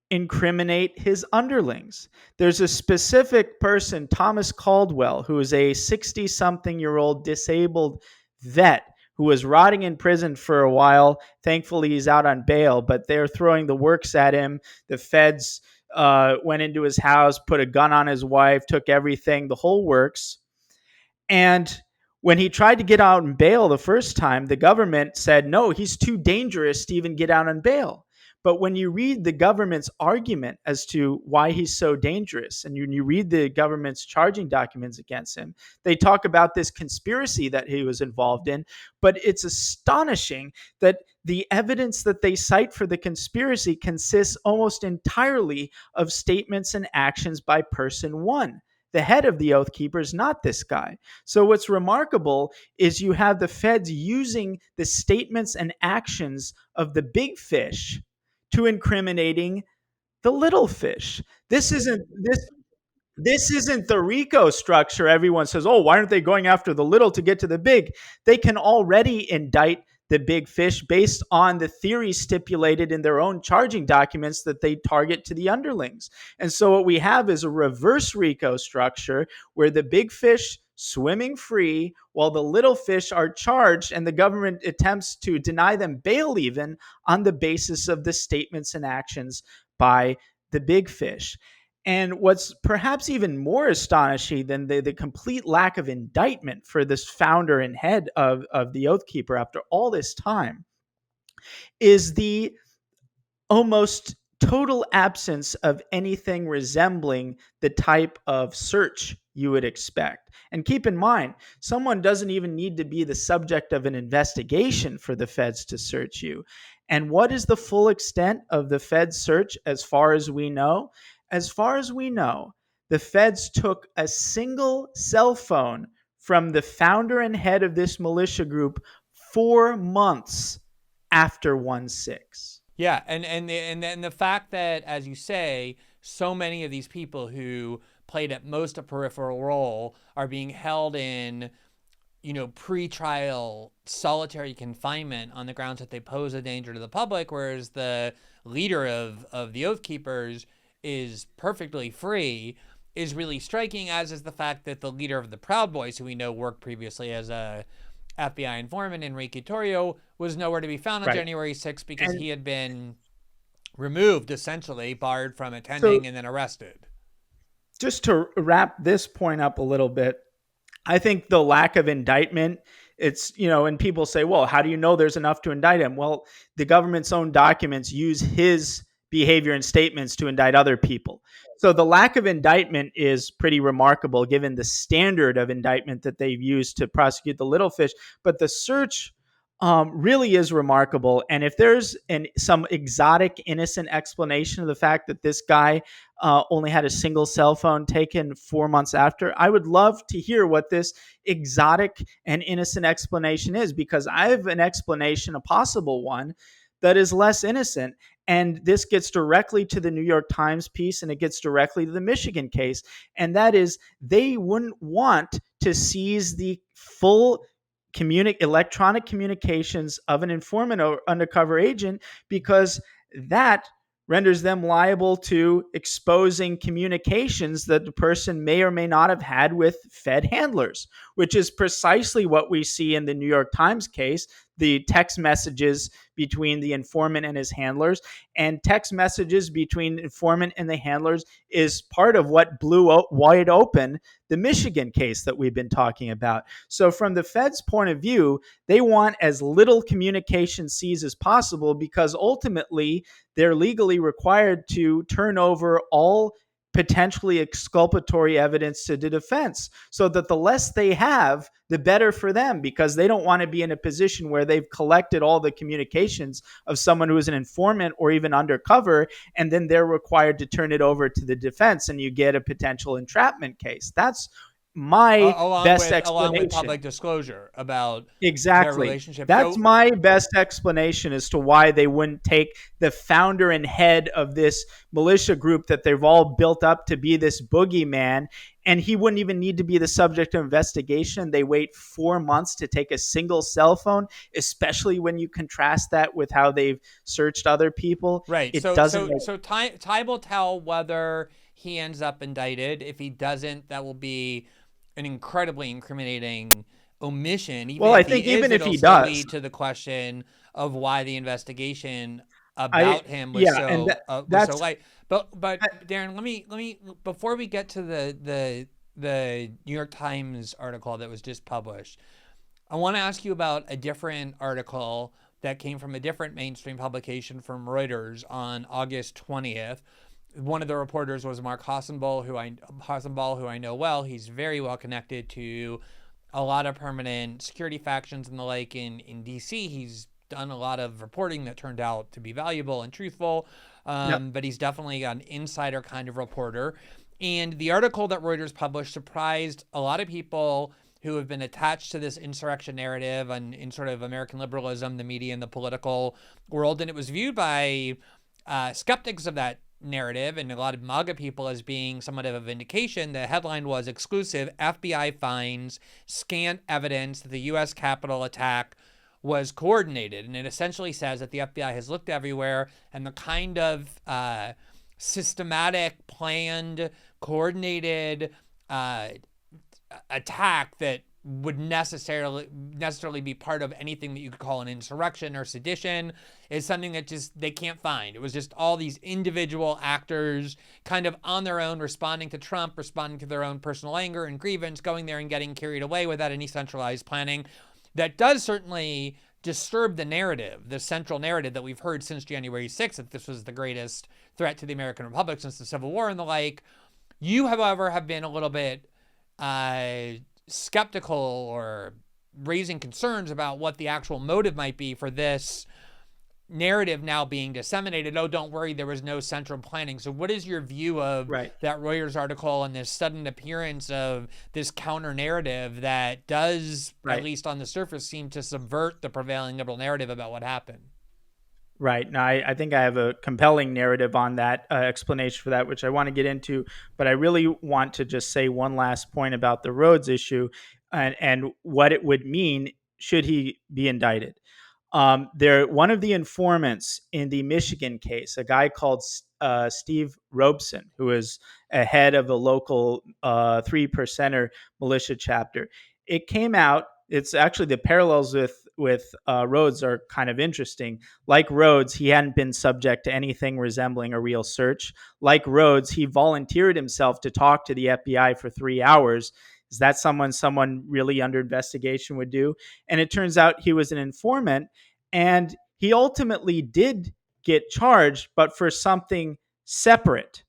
incriminate his underlings. There's a specific person, Thomas Caldwell, who is a 60-something-year-old disabled vet who was rotting in prison for a while. Thankfully, he's out on bail, but they're throwing the works at him. The feds went into his house, put a gun on his wife, took everything, the whole works. And when he tried to get out on bail the first time, the government said, no, he's too dangerous to even get out on bail. But when you read the government's argument as to why he's so dangerous, and you read the government's charging documents against him, they talk about this conspiracy that he was involved in. But it's astonishing that the evidence that they cite for the conspiracy consists almost entirely of statements and actions by person one. The head of the Oath Keepers, not this guy. So what's remarkable is you have the feds using the statements and actions of the big fish to incriminating the little fish. This isn't the RICO structure. Everyone says, oh, why aren't they going after the little to get to the big? They can already indict the big fish based on the theory stipulated in their own charging documents that they target to the underlings. And so what we have is a reverse RICO structure where the big fish swimming free while the little fish are charged, and the government attempts to deny them bail even on the basis of the statements and actions by the big fish. And what's perhaps even more astonishing than the complete lack of indictment for this founder and head of the Oath Keeper after all this time is the almost total absence of anything resembling the type of search you would expect. And keep in mind, someone doesn't even need to be the subject of an investigation for the feds to search you. And what is the full extent of the feds' search as far as we know? As far as we know, the feds took a single cell phone from the founder and head of this militia group 4 months after 1/6. Yeah, and the fact that, as you say, so many of these people who played at most a peripheral role are being held in, pre-trial solitary confinement on the grounds that they pose a danger to the public, whereas the leader of the Oath Keepers is perfectly free, is really striking, as is the fact that the leader of the Proud Boys, who we know worked previously as a FBI informant, Enrique Torrio, was nowhere to be found on January 6th because he had been removed, essentially, barred from attending and then arrested. Just to wrap this point up a little bit, I think the lack of indictment, it's, and people say, well, how do you know there's enough to indict him? Well, the government's own documents use his behavior and statements to indict other people. So the lack of indictment is pretty remarkable given the standard of indictment that they've used to prosecute the little fish. But the search really is remarkable. And if there's some exotic, innocent explanation of the fact that this guy only had a single cell phone taken 4 months after, I would love to hear what this exotic and innocent explanation is, because I have an explanation, a possible one, that is less innocent. And this gets directly to the New York Times piece, and it gets directly to the Michigan case. And that is, they wouldn't want to seize the full electronic communications of an informant or undercover agent, because that renders them liable to exposing communications that the person may or may not have had with Fed handlers, which is precisely what we see in the New York Times case, the text messages between the informant and his handlers. And text messages between informant and the handlers is part of what blew wide open the Michigan case that we've been talking about. So from the Fed's point of view, they want as little communication seized as possible, because ultimately they're legally required to turn over all potentially exculpatory evidence to the defense, so that the less they have, the better for them, because they don't want to be in a position where they've collected all the communications of someone who is an informant or even undercover, and then they're required to turn it over to the defense, and you get a potential entrapment case. That's my best explanation. Along with public disclosure about their relationship. That's my best explanation as to why they wouldn't take the founder and head of this militia group that they've all built up to be this boogeyman, and he wouldn't even need to be the subject of investigation. They wait 4 months to take a single cell phone, especially when you contrast that with how they've searched other people. Right. So time will tell whether he ends up indicted. If he doesn't, that will be an incredibly incriminating omission. Well, I think even if he does, lead to the question of why the investigation about him was Yeah, and so that's light. But Darren, let me before we get to the New York Times article that was just published, I want to ask you about a different article that came from a different mainstream publication from Reuters on August 20th. One of the reporters was Mark Hassenball, who I know well. He's very well connected to a lot of permanent security factions and the like in DC. He's done a lot of reporting that turned out to be valuable and truthful, yep. but he's definitely an insider kind of reporter. And the article that Reuters published surprised a lot of people who have been attached to this insurrection narrative and in sort of American liberalism, the media, and the political world. And it was viewed by skeptics of that narrative and a lot of MAGA people as being somewhat of a vindication. The headline was exclusive: FBI finds scant evidence that the U.S. Capitol attack was coordinated. And it essentially says that the FBI has looked everywhere, and the kind of systematic, planned, coordinated attack that would necessarily be part of anything that you could call an insurrection or sedition is something that just they can't find. It was just all these individual actors kind of on their own, responding to Trump, responding to their own personal anger and grievance, going there and getting carried away without any centralized planning. That does certainly disturb the narrative, the central narrative that we've heard since January 6th, that this was the greatest threat to the American Republic since the Civil War and the like. You, however, have been a little bit skeptical or raising concerns about what the actual motive might be for this narrative now being disseminated. Oh, don't worry, there was no central planning. So what is your view of that Reuters article and this sudden appearance of this counter narrative that does, at least on the surface, seem to subvert the prevailing liberal narrative about what happened? Right. Now, I think I have a compelling narrative on that explanation for that, which I want to get into. But I really want to just say one last point about the Rhodes issue and what it would mean should he be indicted. One of the informants in the Michigan case, a guy called Steve Robeson, who is a head of a local 3%er militia chapter. It came out. It's actually the parallels with Rhodes are kind of interesting. Like Rhodes, he hadn't been subject to anything resembling a real search. Like Rhodes, he volunteered himself to talk to the FBI for 3 hours. Is that someone really under investigation would do? And it turns out he was an informant, and he ultimately did get charged, but for something separate.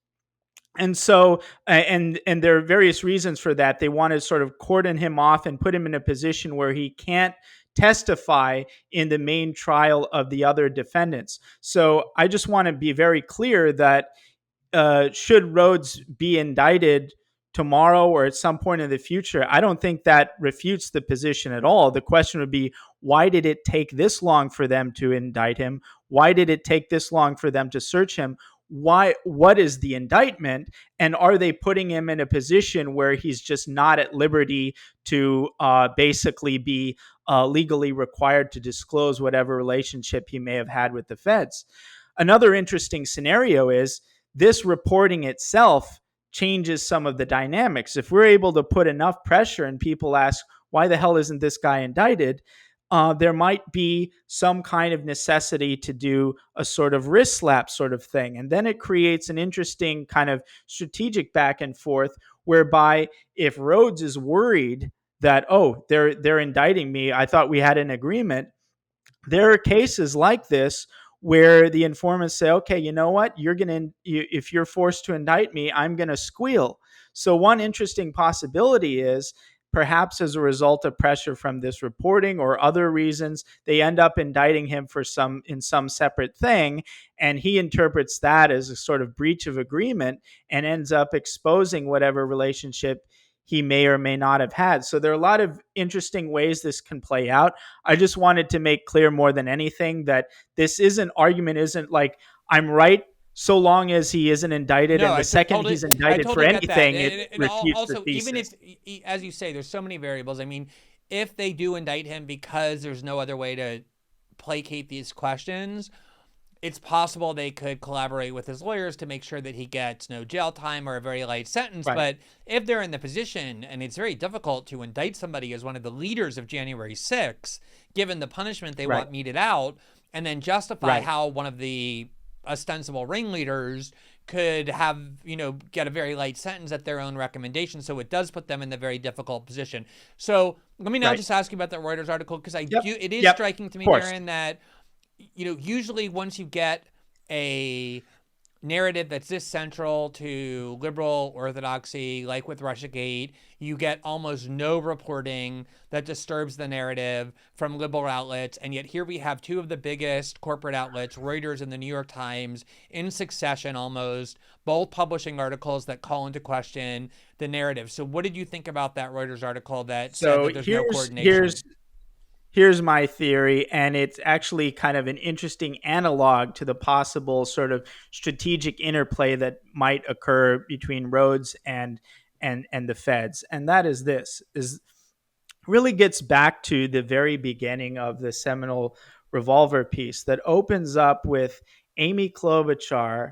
And so, and there are various reasons for that. They want to sort of cordon him off and put him in a position where he can't testify in the main trial of the other defendants. So I just want to be very clear that should Rhodes be indicted tomorrow or at some point in the future, I don't think that refutes the position at all. The question would be, why did it take this long for them to indict him? Why did it take this long for them to search him? What is the indictment? And are they putting him in a position where he's just not at liberty to basically be legally required to disclose whatever relationship he may have had with the feds? Another interesting scenario is this reporting itself changes some of the dynamics. If we're able to put enough pressure and people ask, why the hell isn't this guy indicted? There might be some kind of necessity to do a sort of wrist slap sort of thing. And then it creates an interesting kind of strategic back and forth whereby if Rhodes is worried that, oh, they're indicting me, I thought we had an agreement. There are cases like this where the informants say, okay, you know what? If you're forced to indict me, I'm going to squeal. So one interesting possibility is perhaps as a result of pressure from this reporting or other reasons, they end up indicting him in some separate thing. And he interprets that as a sort of breach of agreement and ends up exposing whatever relationship he may or may not have had. So there are a lot of interesting ways this can play out. I just wanted to make clear more than anything that this argument isn't like I'm right so long as he isn't indicted. No, and the second he's indicted for anything, it refutes also, the thesis. Even if, as you say, there's so many variables. I mean, if they do indict him because there's no other way to placate these questions, it's possible they could collaborate with his lawyers to make sure that he gets no jail time or a very light sentence. Right. But if they're in the position, and it's very difficult to indict somebody as one of the leaders of January 6th, given the punishment they want meted out, and then justify Right. how one of the ostensible ringleaders could have, get a very light sentence at their own recommendation. So it does put them in the very difficult position. So let me now Right. just ask you about that Reuters article, because Yep. it is Yep. striking to Of me, course. Darren, that, usually once you get a narrative that's this central to liberal orthodoxy, like with Russiagate, you get almost no reporting that disturbs the narrative from liberal outlets. And yet here we have two of the biggest corporate outlets, Reuters and the New York Times, in succession almost, both publishing articles that call into question the narrative. So what did you think about that Reuters article that said So that there's no here's coordination? here's here's my theory, and it's actually kind of an interesting analog to the possible sort of strategic interplay that might occur between Rhodes and the Feds. And that is this is really gets back to the very beginning of the seminal revolver piece that opens up with Amy Klobuchar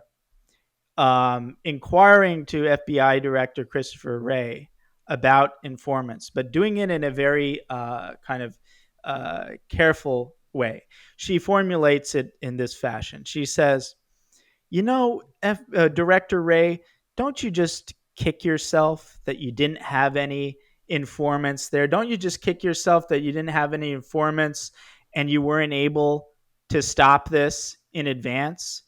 inquiring to FBI Director Christopher Wray about informants, but doing it in a very kind of careful way. She formulates it in this fashion. She says, Director Wray, don't you just kick yourself that you didn't have any informants there? Don't you just kick yourself that you didn't have any informants and you weren't able to stop this in advance?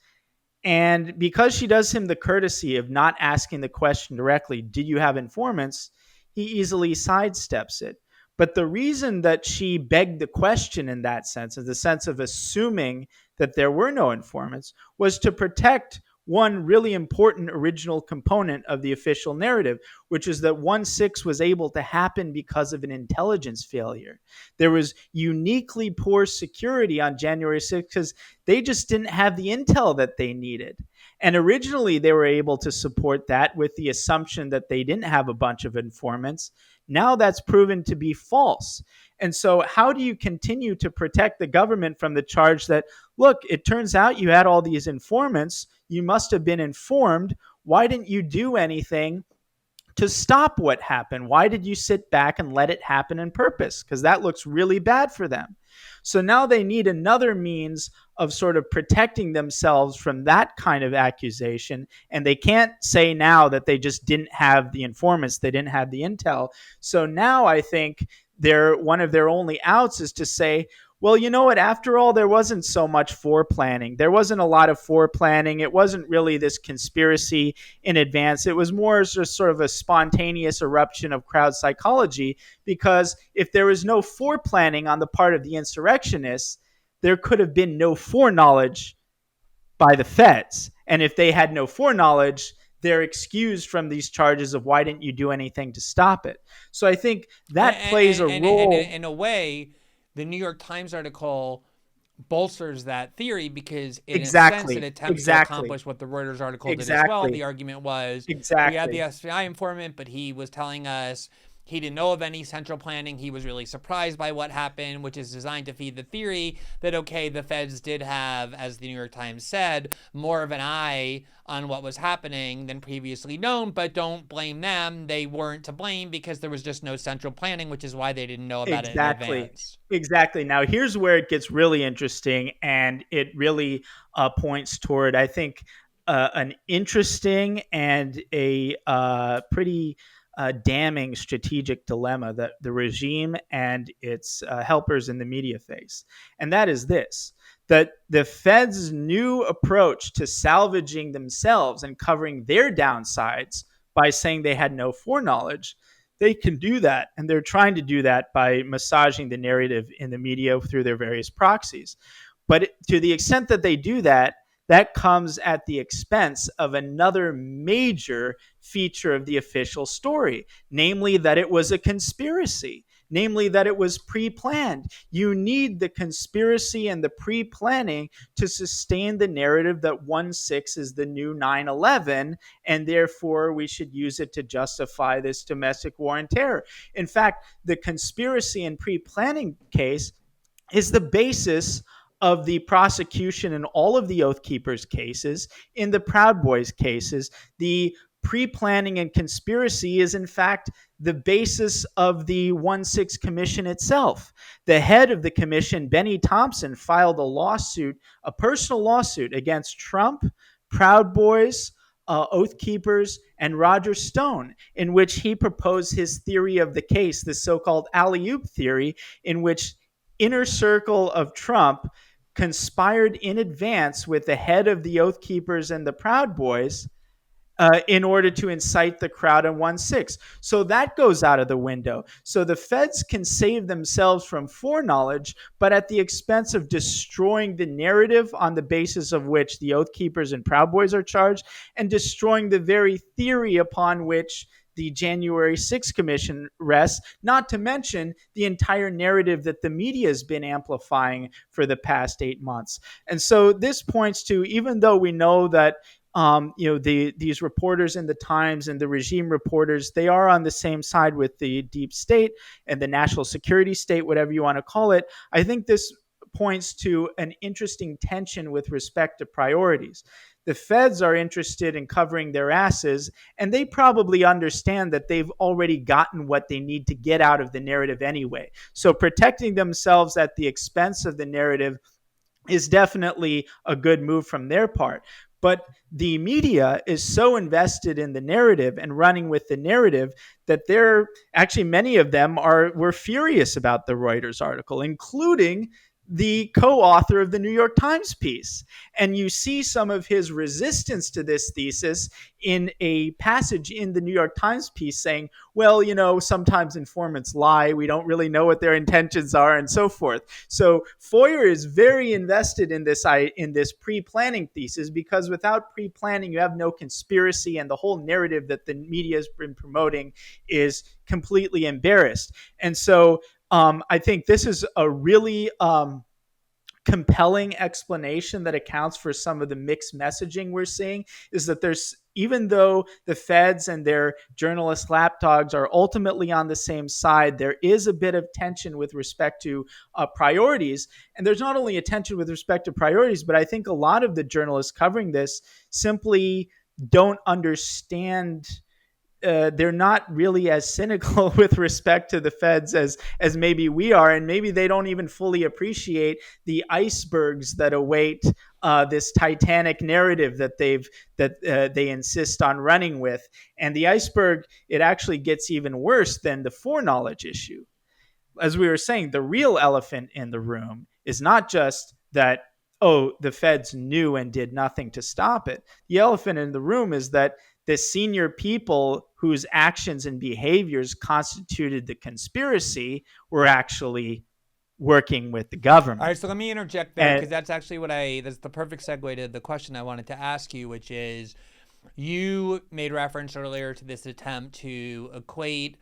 And because she does him the courtesy of not asking the question directly, did you have informants? He easily sidesteps it. But the reason that she begged the question in that sense, in the sense of assuming that there were no informants, was to protect one really important original component of the official narrative, which is that 1/6 was able to happen because of an intelligence failure. There was uniquely poor security on January 6th because they just didn't have the intel that they needed. And originally, they were able to support that with the assumption that they didn't have a bunch of informants. Now that's proven to be false. And so, how do you continue to protect the government from the charge that, look, it turns out you had all these informants, you must have been informed. Why didn't you do anything to stop what happened? Why did you sit back and let it happen on purpose? Because that looks really bad for them. So now they need another means of sort of protecting themselves from that kind of accusation. And they can't say now that they just didn't have the informants, they didn't have the intel. So now I think one of their only outs is to say, well, you know what? After all, there wasn't so much foreplanning. There wasn't a lot of foreplanning. It wasn't really this conspiracy in advance. It was more just sort of a spontaneous eruption of crowd psychology, because if there was no foreplanning on the part of the insurrectionists, there could have been no foreknowledge by the feds. And if they had no foreknowledge, they're excused from these charges of why didn't you do anything to stop it? So I think that plays a And role. in a way, the New York Times article bolsters that theory, because in a sense it Exactly. attempts to Exactly. accomplish what the Reuters article did as well. The Exactly. argument was, we had the Exactly. FBI informant, but he was telling us he didn't know of any central planning. He was really surprised by what happened, which is designed to feed the theory that, okay, the feds did have, as the New York Times said, more of an eye on what was happening than previously known, but don't blame them. They weren't to blame because there was just no central planning, which is why they didn't know about it in Exactly. advance. Exactly. Now, here's where it gets really interesting, and it really points toward, I think, an interesting and a pretty damning strategic dilemma that the regime and its helpers in the media face. And that is this: that the Fed's new approach to salvaging themselves and covering their downsides by saying they had no foreknowledge, they can do that. And they're trying to do that by massaging the narrative in the media through their various proxies. But to the extent that they do that, that comes at the expense of another major feature of the official story, namely that it was a conspiracy, namely that it was pre planned. You need the conspiracy and the pre planning to sustain the narrative that 1/6 is the new 9/11, and therefore we should use it to justify this domestic war and terror. In fact, the conspiracy and pre planning case is the basis of the prosecution in all of the Oath Keepers cases, in the Proud Boys cases, the pre-planning and conspiracy is in fact the basis of the 1-6 Commission itself. The head of the commission, Benny Thompson, filed a personal lawsuit against Trump, Proud Boys, Oath Keepers, and Roger Stone, in which he proposed his theory of the case, the so-called alley-oop theory, in which inner circle of Trump conspired in advance with the head of the Oath Keepers and the Proud Boys in order to incite the crowd on 1-6. So that goes out of the window. So the feds can save themselves from foreknowledge, but at the expense of destroying the narrative on the basis of which the Oath Keepers and Proud Boys are charged, and destroying the very theory upon which the January 6th Commission rests, not to mention the entire narrative that the media has been amplifying for the past 8 months. And so this points to, even though we know that these reporters in the Times and the regime reporters, they are on the same side with the deep state and the national security state, whatever you want to call it. I think this points to an interesting tension with respect to priorities. The feds are interested in covering their asses, and they probably understand that they've already gotten what they need to get out of the narrative anyway. So protecting themselves at the expense of the narrative is definitely a good move from their part. But the media is so invested in the narrative and running with the narrative that many of them were furious about the Reuters article, including the co-author of the New York Times piece. And you see some of his resistance to this thesis in a passage in the New York Times piece saying, well, sometimes informants lie. We don't really know what their intentions are, and so forth. So Foyer is very invested in this pre-planning thesis, because without pre-planning, you have no conspiracy, and the whole narrative that the media has been promoting is completely embarrassed. And so I think this is a really compelling explanation that accounts for some of the mixed messaging we're seeing, is that even though the feds and their journalist lapdogs are ultimately on the same side, there is a bit of tension with respect to priorities. And there's not only a tension with respect to priorities, but I think a lot of the journalists covering this simply don't understand. They're not really as cynical with respect to the feds as maybe we are, and maybe they don't even fully appreciate the icebergs that await this Titanic narrative that they insist on running with. And the iceberg, it actually gets even worse than the foreknowledge issue. As we were saying, the real elephant in the room is not just that, the feds knew and did nothing to stop it. The elephant in the room is that the senior people whose actions and behaviors constituted the conspiracy were actually working with the government. All right, so let me interject there, because that's actually that's the perfect segue to the question I wanted to ask you, which is, you made reference earlier to this attempt to equate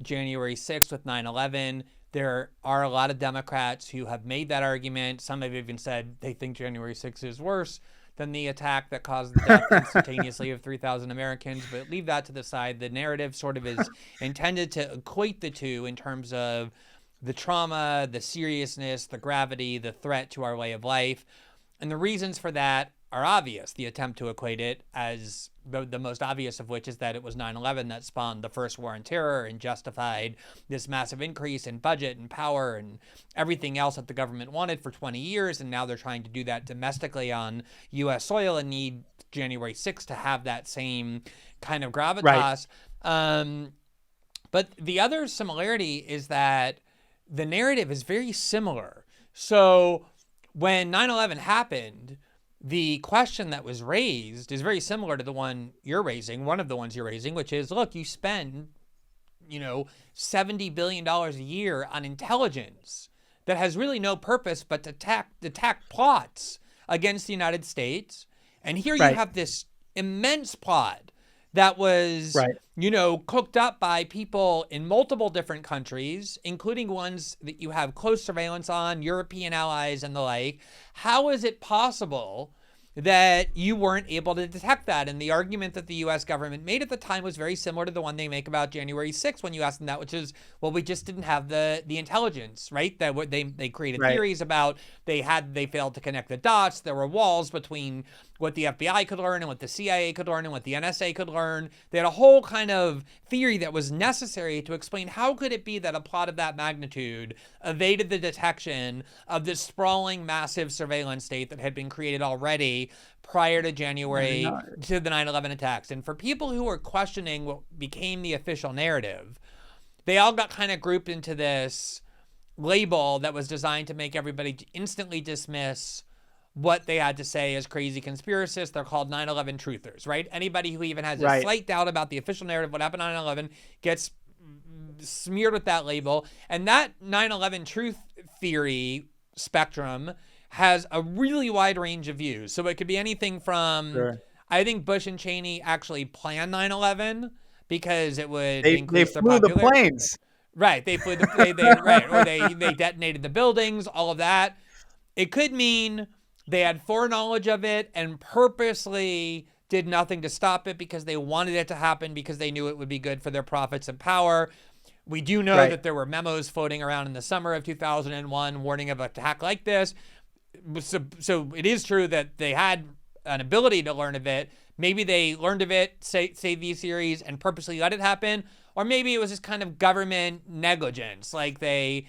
January 6th with 9/11. There are a lot of Democrats who have made that argument. Some have even said they think January 6th is worse than the attack that caused the death instantaneously of 3,000 Americans. But leave that to the side. The narrative sort of is intended to equate the two in terms of the trauma, the seriousness, the gravity, the threat to our way of life. And the reasons for that are obvious. The attempt to equate it, as the most obvious of which is that it was 9/11 that spawned the first war on terror and justified this massive increase in budget and power and everything else that the government wanted for 20 years. And now they're trying to do that domestically on U.S. soil and need January 6th to have that same kind of gravitas. Right. But the other similarity is that the narrative is very similar. So when 9/11 happened, the question that was raised is very similar to the one you're raising, one of the ones you're raising, which is, look, you spend, $70 billion a year on intelligence that has really no purpose but to attack plots against the United States. And here you have this immense plot that was, cooked up by people in multiple different countries, including ones that you have close surveillance on, European allies and the like. How is it possible that you weren't able to detect that? And the argument that the U.S. government made at the time was very similar to the one they make about January 6th when you ask them that, which is, well, we just didn't have the intelligence, right? That they created theories about they failed to connect the dots. There were walls between what the FBI could learn and what the CIA could learn and what the NSA could learn. They had a whole kind of theory that was necessary to explain how could it be that a plot of that magnitude evaded the detection of this sprawling, massive surveillance state that had been created already prior to January, to the 9/11 attacks. And for people who were questioning what became the official narrative, they all got kind of grouped into this label that was designed to make everybody instantly dismiss what they had to say as crazy conspiracists. They're called 9/11 truthers, right? Anybody who even has a slight doubt about the official narrative, what happened on 9/11, gets smeared with that label. And that 9/11 truth theory spectrum has a really wide range of views. So it could be anything from, I think Bush and Cheney actually planned 9/11 because it would increase their popularity. They flew the planes. Right. They flew the plane. Right. Or they detonated the buildings, all of that. It could mean they had foreknowledge of it and purposely did nothing to stop it because they wanted it to happen because they knew it would be good for their profits and power. We do know that there were memos floating around in the summer of 2001 warning of an attack like this. So it is true that they had an ability to learn of it. Maybe they learned of it, say these theories, and purposely let it happen. Or maybe it was just kind of government negligence. Like they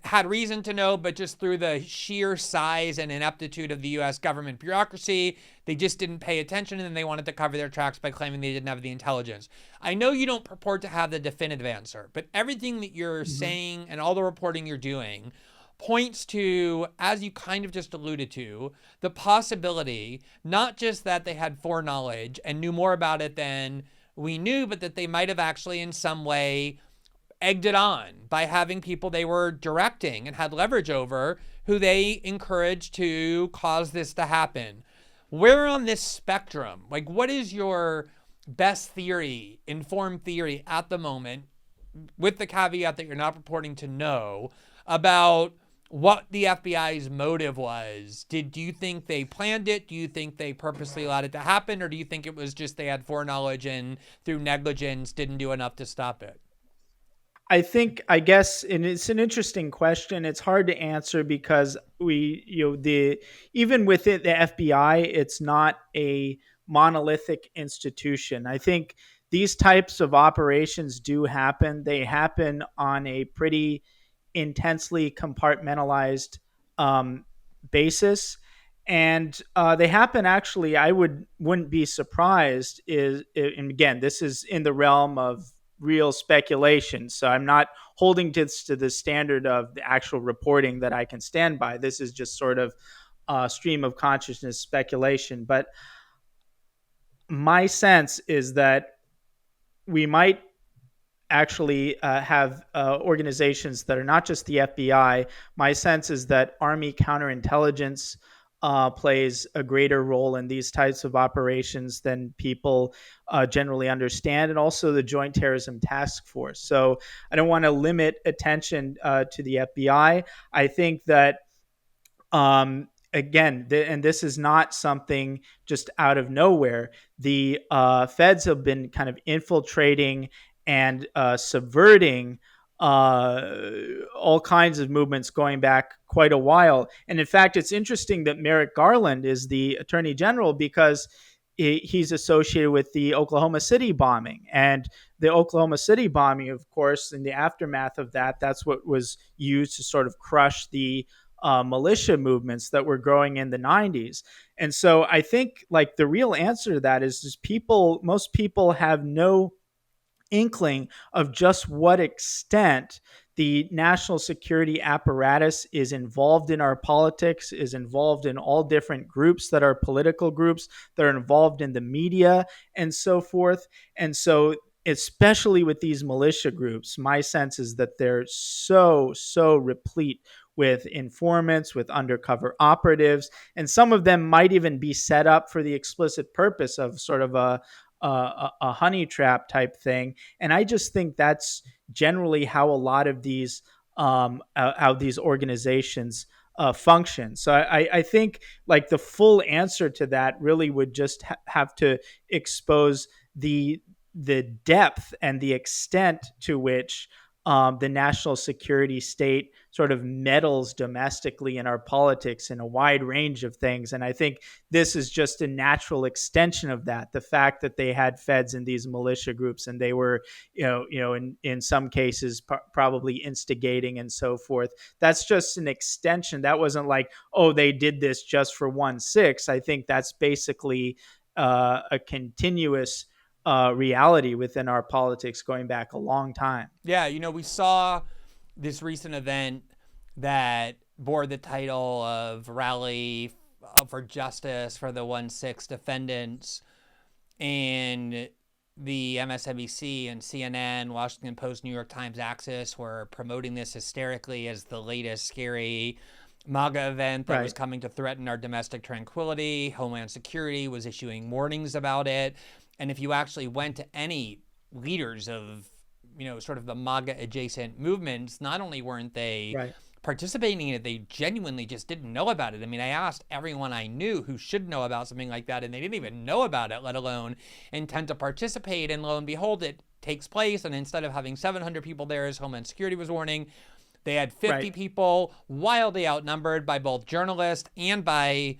had reason to know, but just through the sheer size and ineptitude of the U.S. government bureaucracy, they just didn't pay attention, and they wanted to cover their tracks by claiming they didn't have the intelligence. I know you don't purport to have the definitive answer, but everything that you're saying and all the reporting you're doing points to, as you kind of just alluded to, the possibility not just that they had foreknowledge and knew more about it than we knew, but that they might have actually in some way egged it on by having people they were directing and had leverage over who they encouraged to cause this to happen. Where on this spectrum, like what is your best theory, informed theory at the moment, with the caveat that you're not purporting to know, about what the FBI's motive was? Do you think they planned it? Do you think they purposely allowed it to happen? Or do you think it was just they had foreknowledge and through negligence didn't do enough to stop it? I guess, and it's an interesting question. It's hard to answer because even within the FBI, it's not a monolithic institution. I think these types of operations do happen. They happen on a pretty intensely compartmentalized basis, and they happen actually. I wouldn't be surprised. And again, this is in the realm of real speculation, so I'm not holding this to the standard of the actual reporting that I can stand by. This is just sort of stream of consciousness speculation. But my sense is that we might actually have organizations that are not just the FBI. My sense is that Army counterintelligence plays a greater role in these types of operations than people generally understand, and also the Joint Terrorism Task Force. So I don't want to limit attention to the FBI. I think that again, and this is not something just out of nowhere. The feds have been kind of infiltrating and subverting all kinds of movements going back quite a while. And in fact, it's interesting that Merrick Garland is the Attorney General because he's associated with the Oklahoma City bombing. And the Oklahoma City bombing, of course, in the aftermath of that, that's what was used to sort of crush the militia movements that were growing in the 90s. And so I think like the real answer to that is just most people have no inkling of just what extent the national security apparatus is involved in our politics, is involved in all different groups that are political groups, that are involved in the media and so forth. And so especially with these militia groups, my sense is that they're so replete with informants, with undercover operatives, and some of them might even be set up for the explicit purpose of sort of a honey trap type thing. And I just think that's generally how a lot of these organizations function. So I think like the full answer to that really would just have to expose the depth and the extent to which the national security state sort of meddles domestically in our politics in a wide range of things. And I think this is just a natural extension of that. The fact that they had feds in these militia groups, and they were, in some cases probably instigating and so forth. That's just an extension. That wasn't like, oh, they did this just for 1/6. I think that's basically a continuous reality within our politics going back a long time. Yeah, we saw this recent event that bore the title of Rally for Justice for the 1/6 defendants, and the MSNBC and CNN, Washington Post, New York Times, Axis were promoting this hysterically as the latest scary MAGA event that was coming to threaten our domestic tranquility. Homeland Security was issuing warnings about it. And if you actually went to any leaders of, sort of the MAGA adjacent movements, not only weren't they participating in it, they genuinely just didn't know about it. I mean, I asked everyone I knew who should know about something like that, and they didn't even know about it, let alone intend to participate. And lo and behold, it takes place. And instead of having 700 people there, as Homeland Security was warning, they had 50 people, wildly outnumbered by both journalists and by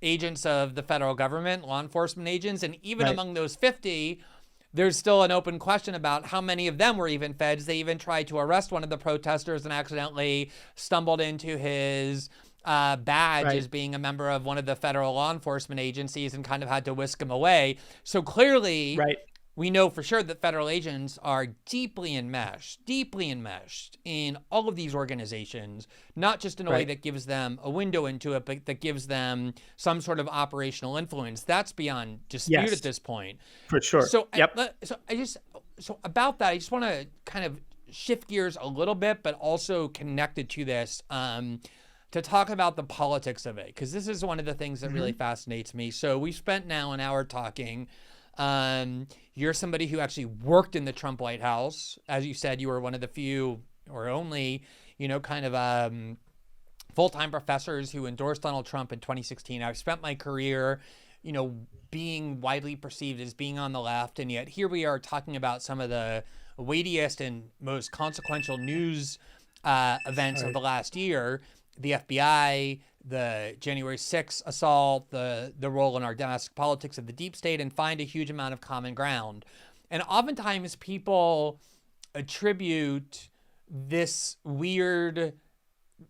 agents of the federal government, law enforcement agents. And even among those 50, there's still an open question about how many of them were even feds. They even tried to arrest one of the protesters and accidentally stumbled into his badge as being a member of one of the federal law enforcement agencies and kind of had to whisk him away. So clearly, we know for sure that federal agents are deeply enmeshed in all of these organizations, not just in a way that gives them a window into it, but that gives them some sort of operational influence. That's beyond dispute at this point. For sure. So, so about that, I just want to kind of shift gears a little bit, but also connected to this, to talk about the politics of it, because this is one of the things that really fascinates me. So we spent now an hour talking. You're somebody who actually worked in the Trump White House. As you said, you were one of the few or only, kind of full-time professors who endorsed Donald Trump in 2016. I've spent my career, being widely perceived as being on the left. And yet here we are talking about some of the weightiest and most consequential news events of the last year. The FBI, the January 6th assault, the role in our domestic politics of the deep state, and find a huge amount of common ground. And oftentimes people attribute this weird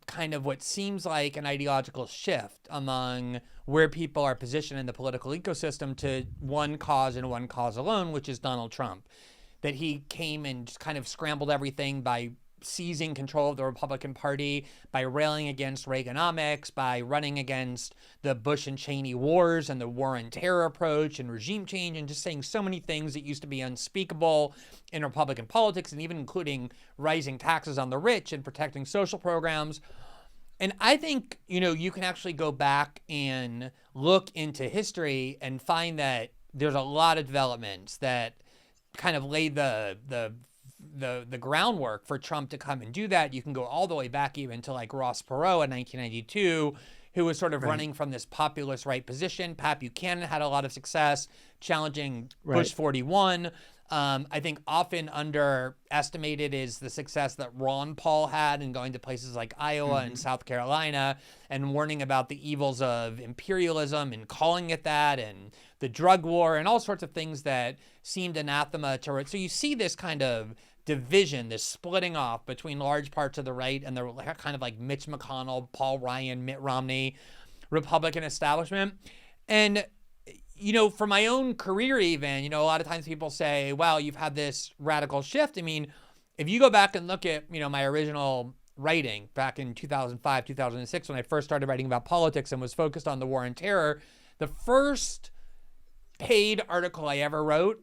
kind of what seems like an ideological shift among where people are positioned in the political ecosystem to one cause and one cause alone, which is Donald Trump. That he came and just kind of scrambled everything by seizing control of the Republican Party, by railing against Reaganomics, by running against the Bush and Cheney wars and the war on terror approach and regime change, and just saying so many things that used to be unspeakable in Republican politics, and even including rising taxes on the rich and protecting social programs. And I think, you can actually go back and look into history and find that there's a lot of developments that kind of laid the groundwork for Trump to come and do that. You can go all the way back even to like Ross Perot in 1992, who was sort of running from this populist right position. Pat Buchanan had a lot of success challenging Bush 41. I think often underestimated is the success that Ron Paul had in going to places like Iowa and South Carolina and warning about the evils of imperialism and calling it that, and the drug war and all sorts of things that seemed anathema to it. So you see this kind of division, this splitting off between large parts of the right and the kind of like Mitch McConnell, Paul Ryan, Mitt Romney, Republican establishment. And, for my own career even, a lot of times people say, wow, you've had this radical shift. I mean, if you go back and look at, my original writing back in 2005, 2006, when I first started writing about politics and was focused on the war on terror, the first paid article I ever wrote,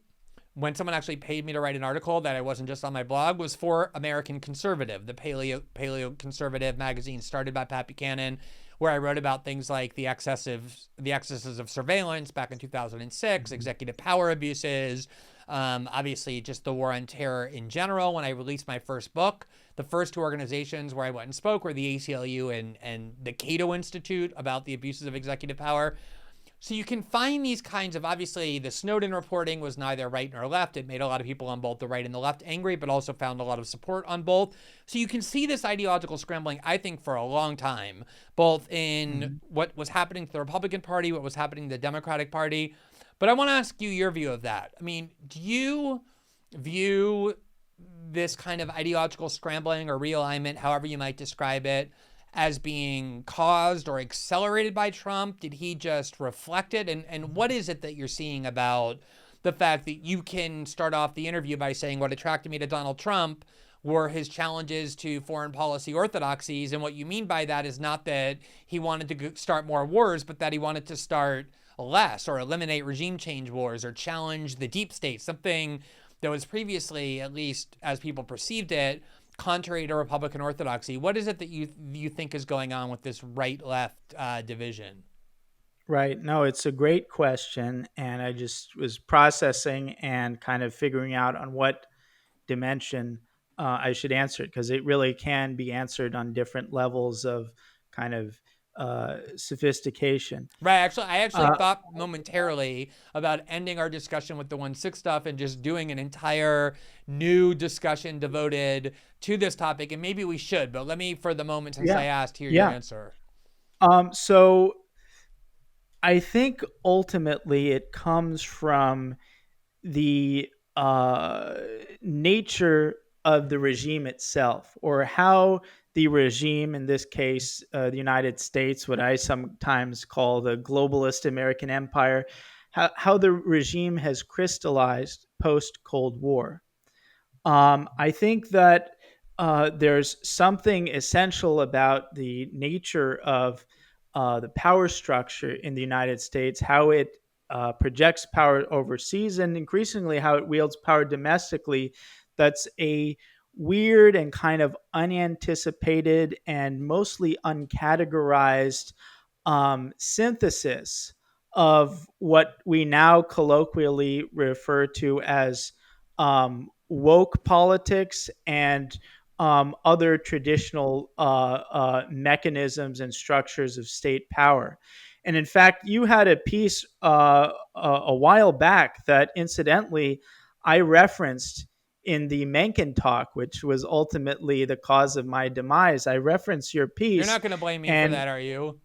when someone actually paid me to write an article that I wasn't just on my blog, was for American Conservative, the paleo conservative magazine started by Pat Buchanan, where I wrote about things like the excesses of surveillance back in 2006, executive power abuses, obviously just the war on terror in general. When I released my first book, the first two organizations where I went and spoke were the ACLU and the Cato Institute about the abuses of executive power. So you can find these kinds of, obviously, the Snowden reporting was neither right nor left. It made a lot of people on both the right and the left angry, but also found a lot of support on both. So you can see this ideological scrambling, I think, for a long time, both in Mhm. what was happening to the Republican Party, what was happening to the Democratic Party. But I want to ask you your view of that. I mean, do you view this kind of ideological scrambling or realignment, however you might describe it, as being caused or accelerated by Trump? Did he just reflect it? And what is it that you're seeing about the fact that you can start off the interview by saying what attracted me to Donald Trump were his challenges to foreign policy orthodoxies? And what you mean by that is not that he wanted to start more wars, but that he wanted to start less or eliminate regime change wars or challenge the deep state, something that was previously, at least as people perceived it, contrary to Republican orthodoxy. What is it that you think is going on with this right-left division? Right. No, it's a great question. And I just was processing and kind of figuring out on what dimension I should answer it, because it really can be answered on different levels of kind of sophistication. Right. Actually, I actually Uh, thought momentarily about ending our discussion with the 1-6 stuff and just doing an entire new discussion devoted to this topic. And maybe we should, but let me, for the moment, since I yeah. asked, hear your Yeah. answer. So I think ultimately it comes from the nature of the regime itself, or how the regime, in this case, the United States, what I sometimes call the globalist American empire, how the regime has crystallized post Cold War. I think that there's something essential about the nature of the power structure in the United States, how it projects power overseas, and increasingly how it wields power domestically. That's a weird and kind of unanticipated and mostly uncategorized synthesis of what we now colloquially refer to as woke politics and other traditional mechanisms and structures of state power. And in fact, you had a piece a while back that incidentally I referenced in the Mencken talk, which was ultimately the cause of my demise. I referenced your You're piece, not going to blame me for and that, are you?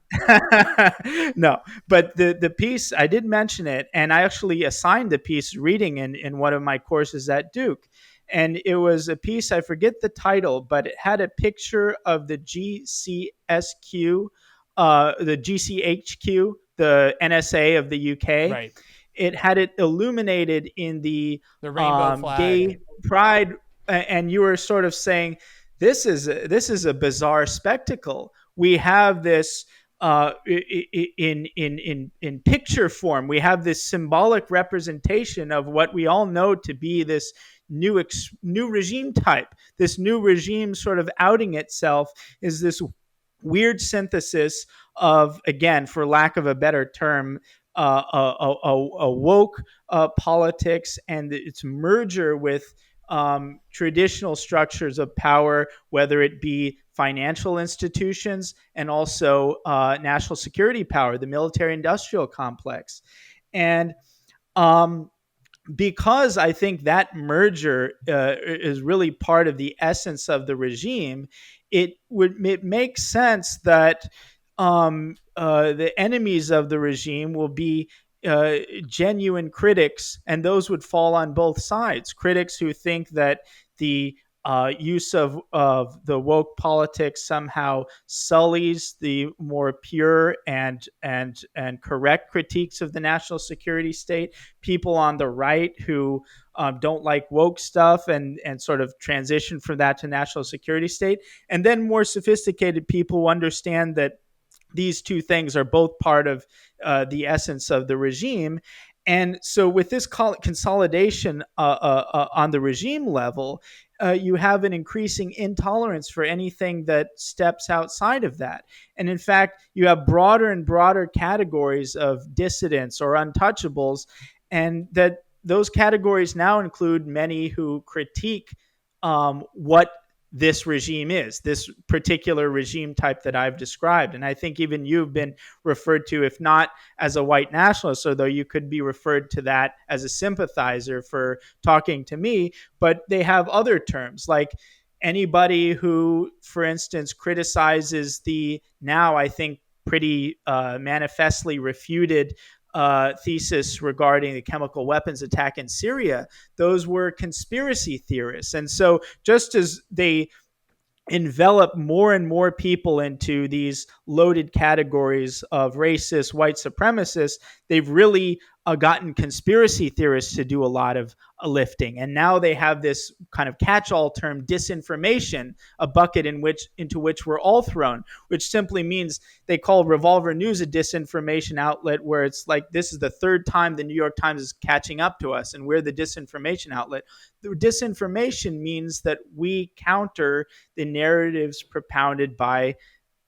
no, but the piece I did mention it, and I actually assigned the piece reading in one of my courses at Duke, and it was a piece, I forget the title, but it had a picture of the GCSQ, the GCHQ, the NSA of the UK. Right. It had it illuminated in the The rainbow flag. gay pride, and you were sort of saying this is a bizarre spectacle. We have this in picture form. We have this symbolic representation of what we all know to be this new regime type. This new regime sort of outing itself is this weird synthesis of, again, for lack of a better term, a woke politics and its merger with traditional structures of power, whether it be financial institutions and also national security power, the military industrial complex. And because I think that merger is really part of the essence of the regime, it makes sense that the enemies of the regime will be genuine critics, and those would fall on both sides. Critics who think that the use of the woke politics somehow sullies the more pure and correct critiques of the national security state. People on the right who don't like woke stuff and sort of transition from that to national security state, and then more sophisticated people who understand that these two things are both part of the essence of the regime. And so, with this consolidation on the regime level, you have an increasing intolerance for anything that steps outside of that. And in fact, you have broader and broader categories of dissidents or untouchables, and that those categories now include many who critique what this regime is, this particular regime type that I've described. And I think even you've been referred to, if not as a white nationalist, although you could be referred to that as a sympathizer for talking to me, but they have other terms like anybody who, for instance, criticizes the now, I think, pretty manifestly refuted thesis regarding the chemical weapons attack in Syria, those were conspiracy theorists. And so just as they envelop more and more people into these loaded categories of racist, white supremacists, they've really gotten conspiracy theorists to do a lot of lifting. And now they have this kind of catch-all term, disinformation, a bucket into which we're all thrown, which simply means they call Revolver News a disinformation outlet, where it's like this is the third time the New York Times is catching up to us, and we're the disinformation outlet. The disinformation means that we counter the narratives propounded by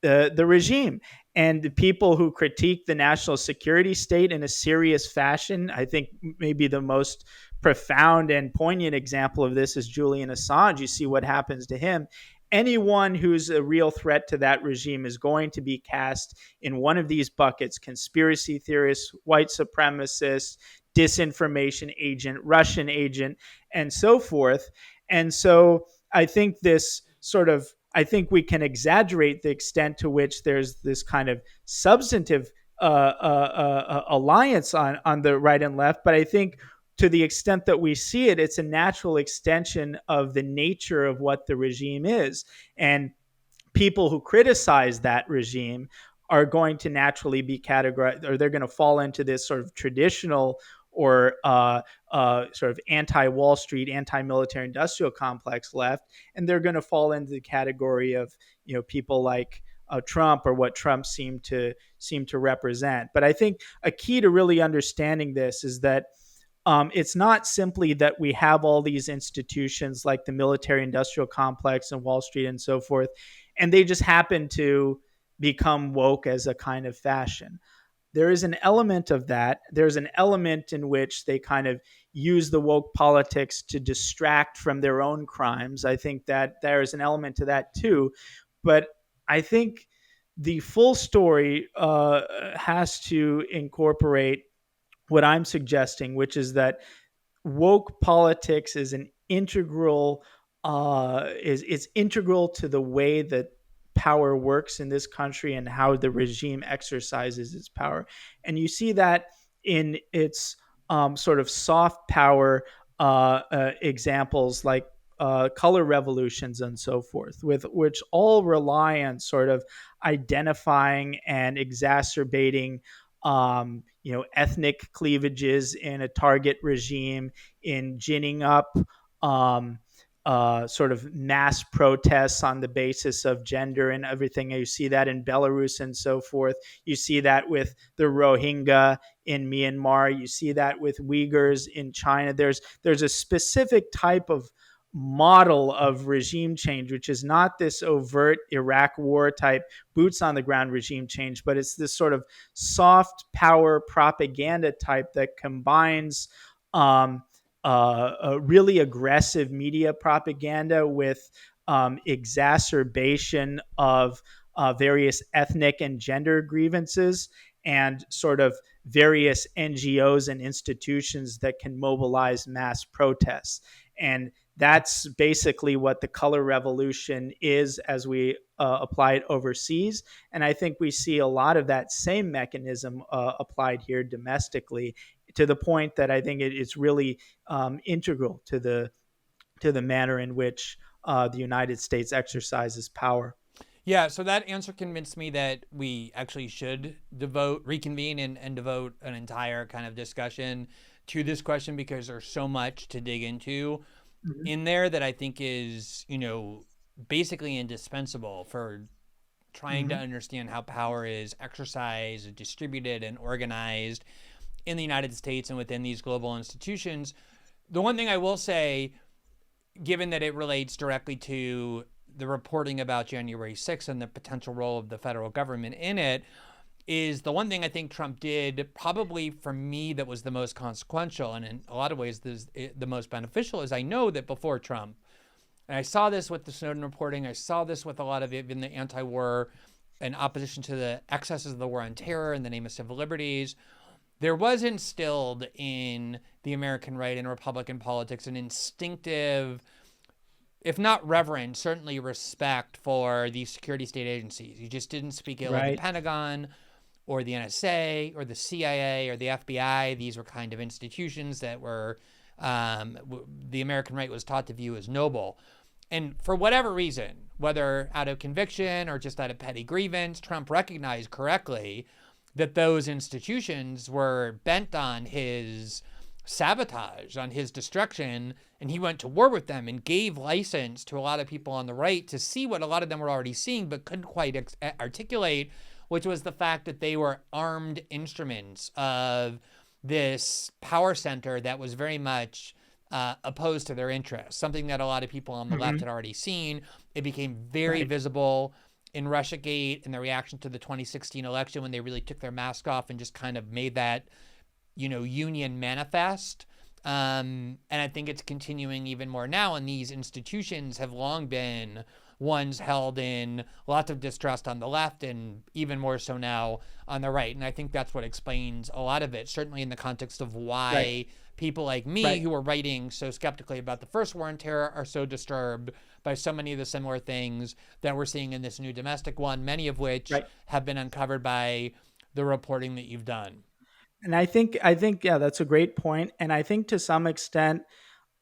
the regime. And the people who critique the national security state in a serious fashion, I think maybe the most profound and poignant example of this is Julian Assange. You see what happens to him. Anyone who's a real threat to that regime is going to be cast in one of these buckets: conspiracy theorists, white supremacists, disinformation agent, Russian agent, and so forth. And so I think I think we can exaggerate the extent to which there's this kind of substantive alliance on the right and left. But I think to the extent that we see it, it's a natural extension of the nature of what the regime is. And people who criticize that regime are going to naturally be categorized, or they're going to fall into this sort of traditional or sort of anti-Wall Street, anti-military industrial complex left, and they're going to fall into the category of people like Trump, or what Trump seemed to represent. But I think a key to really understanding this is that it's not simply that we have all these institutions like the military industrial complex and Wall Street and so forth, and they just happen to become woke as a kind of fashion. There is an element of that. There's an element in which they kind of use the woke politics to distract from their own crimes. I think that there is an element to that too. But I think the full story has to incorporate what I'm suggesting, which is that woke politics is an integral is integral to the way that power works in this country and how the regime exercises its power. And you see that in its sort of soft power examples like color revolutions and so forth, with which all rely on sort of identifying and exacerbating ethnic cleavages in a target regime, in ginning up sort of mass protests on the basis of gender and everything. You see that in Belarus and so forth. You see that with the Rohingya in Myanmar. You see that with Uyghurs in China. There's a specific type of model of regime change, which is not this overt Iraq war type boots on the ground regime change, but it's this sort of soft power propaganda type that combines a really aggressive media propaganda with exacerbation of various ethnic and gender grievances, and sort of various NGOs and institutions that can mobilize mass protests. And that's basically what the color revolution is as we apply it overseas. And I think we see a lot of that same mechanism applied here domestically, to the point that I think it's really integral to the manner in which the United States exercises power. Yeah, so that answer convinced me that we actually should reconvene and devote an entire kind of discussion to this question, because there's so much to dig into in there that I think is, basically indispensable for trying to understand how power is exercised, distributed, and organized in the United States and within these global institutions. The one thing I will say, given that it relates directly to the reporting about January 6th and the potential role of the federal government in it, is the one thing I think Trump did, probably for me, that was the most consequential and in a lot of ways the most beneficial, is I know that before Trump, And I saw this with the Snowden reporting. I saw this with a lot of even the anti-war and opposition to the excesses of the war on terror in the name of civil liberties. There was instilled in the American right and Republican politics an instinctive, if not reverence, certainly respect for these security state agencies. You just didn't speak ill of the Right. Pentagon or the NSA or the CIA or the FBI. These were kind of institutions that were the American right was taught to view as noble. And for whatever reason, whether out of conviction or just out of petty grievance, Trump recognized correctly that those institutions were bent on his sabotage, on his destruction, and he went to war with them and gave license to a lot of people on the right to see what a lot of them were already seeing but couldn't quite articulate, which was the fact that they were armed instruments of this power center that was very much opposed to their interests, something that a lot of people on the left had already seen. It became very visible in Russiagate and the reaction to the 2016 election when they really took their mask off and just kind of made that, union manifest. And I think it's continuing even more now. And these institutions have long been ones held in lots of distrust on the left and even more so now on the right. And I think that's what explains a lot of it, certainly in the context of why people like me who are writing so skeptically about the first war on terror are so disturbed by so many of the similar things that we're seeing in this new domestic one, many of which have been uncovered by the reporting that you've done. And I think, yeah, that's a great point. And I think to some extent,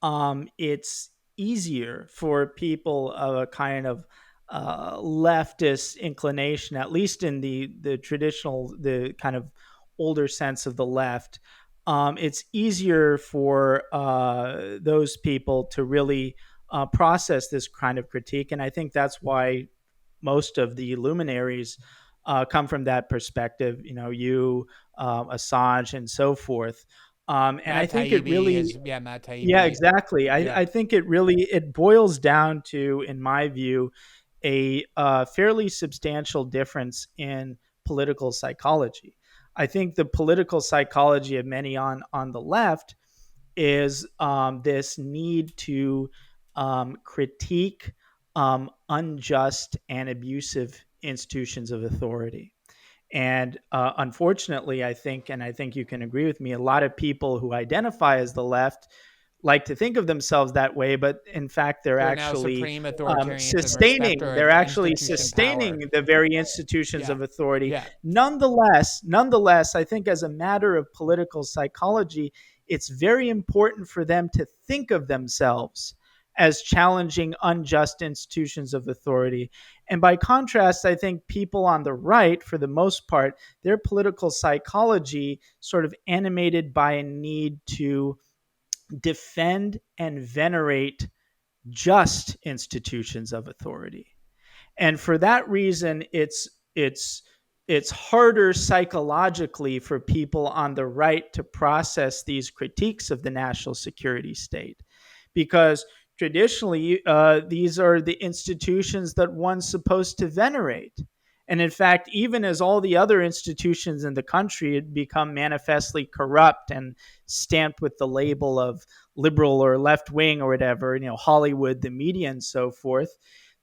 it's easier for people of a kind of leftist inclination, at least in the traditional, the kind of older sense of the left. It's easier for those people to really process this kind of critique, and I think that's why most of the luminaries come from that perspective. You, Assange, and so forth. And I Matt think it Taibbi really, is, Matt yeah, Taibbi. exactly. Yeah. I think it boils down to, in my view, a fairly substantial difference in political psychology. I think the political psychology of many on the left is this need to critique unjust and abusive institutions of authority. And unfortunately, and I think you can agree with me, a lot of people who identify as the left like to think of themselves that way, but in fact, they're Who are now actually supreme authoritarians and sustaining. respecter They're of actually institution power. sustaining the very institutions Yeah. of authority. Yeah. Nonetheless, I think as a matter of political psychology, it's very important for them to think of themselves as challenging unjust institutions of authority. And by contrast, I think people on the right, for the most part, their political psychology sort of animated by a need to defend and venerate just institutions of authority. And for that reason, it's harder psychologically for people on the right to process these critiques of the national security state, because traditionally these are the institutions that one's supposed to venerate. And in fact, even as all the other institutions in the country had become manifestly corrupt and stamped with the label of liberal or left wing or whatever, Hollywood, the media, and so forth,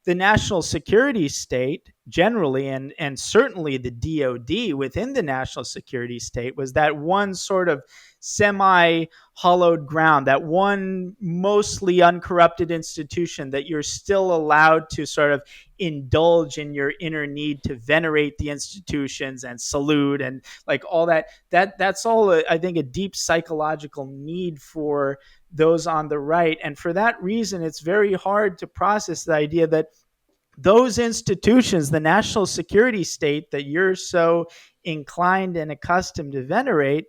the national security state generally, and certainly the DoD within the national security state, was that one sort of semi-hollowed ground, that one mostly uncorrupted institution that you're still allowed to sort of indulge in your inner need to venerate the institutions and salute and like all that. That's all, I think, a deep psychological need for those on the right. And for that reason, it's very hard to process the idea that those institutions, the national security state that you're so inclined and accustomed to venerate,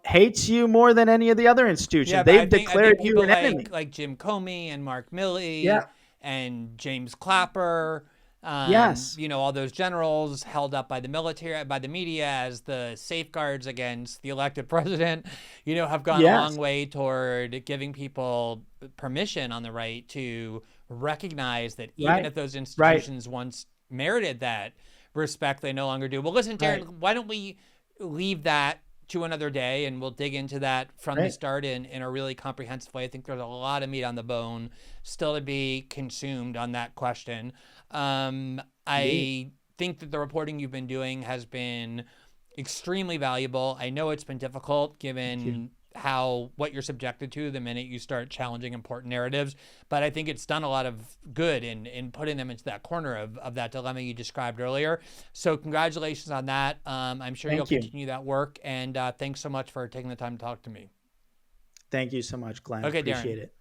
hates you more than any of the other institutions. Yeah, but They've I think declared you people an enemy. like Jim Comey and Mark Milley Yeah. and James Clapper, Yes. all those generals held up by the military, by the media as the safeguards against the elected president, have gone a Yes. long way toward giving people permission on the right to recognize that even Right. if those Right. institutions once merited that respect, they no longer do. Well, listen, Darren, Right. why don't we leave that to another day, and we'll dig into that from the Right. start in a really comprehensive way. I think there's a lot of meat on the bone still to be consumed on that question. Indeed. I think that the reporting you've been doing has been extremely valuable. I know it's been difficult Thank you. given what you're subjected to the minute you start challenging important narratives, but I think it's done a lot of good in putting them into that corner of that dilemma you described earlier. So congratulations on that. I'm sure you'll Thank you. continue that work, and thanks so much for taking the time to talk to me. Thank you so much, Glenn. Okay, Appreciate Darren. it.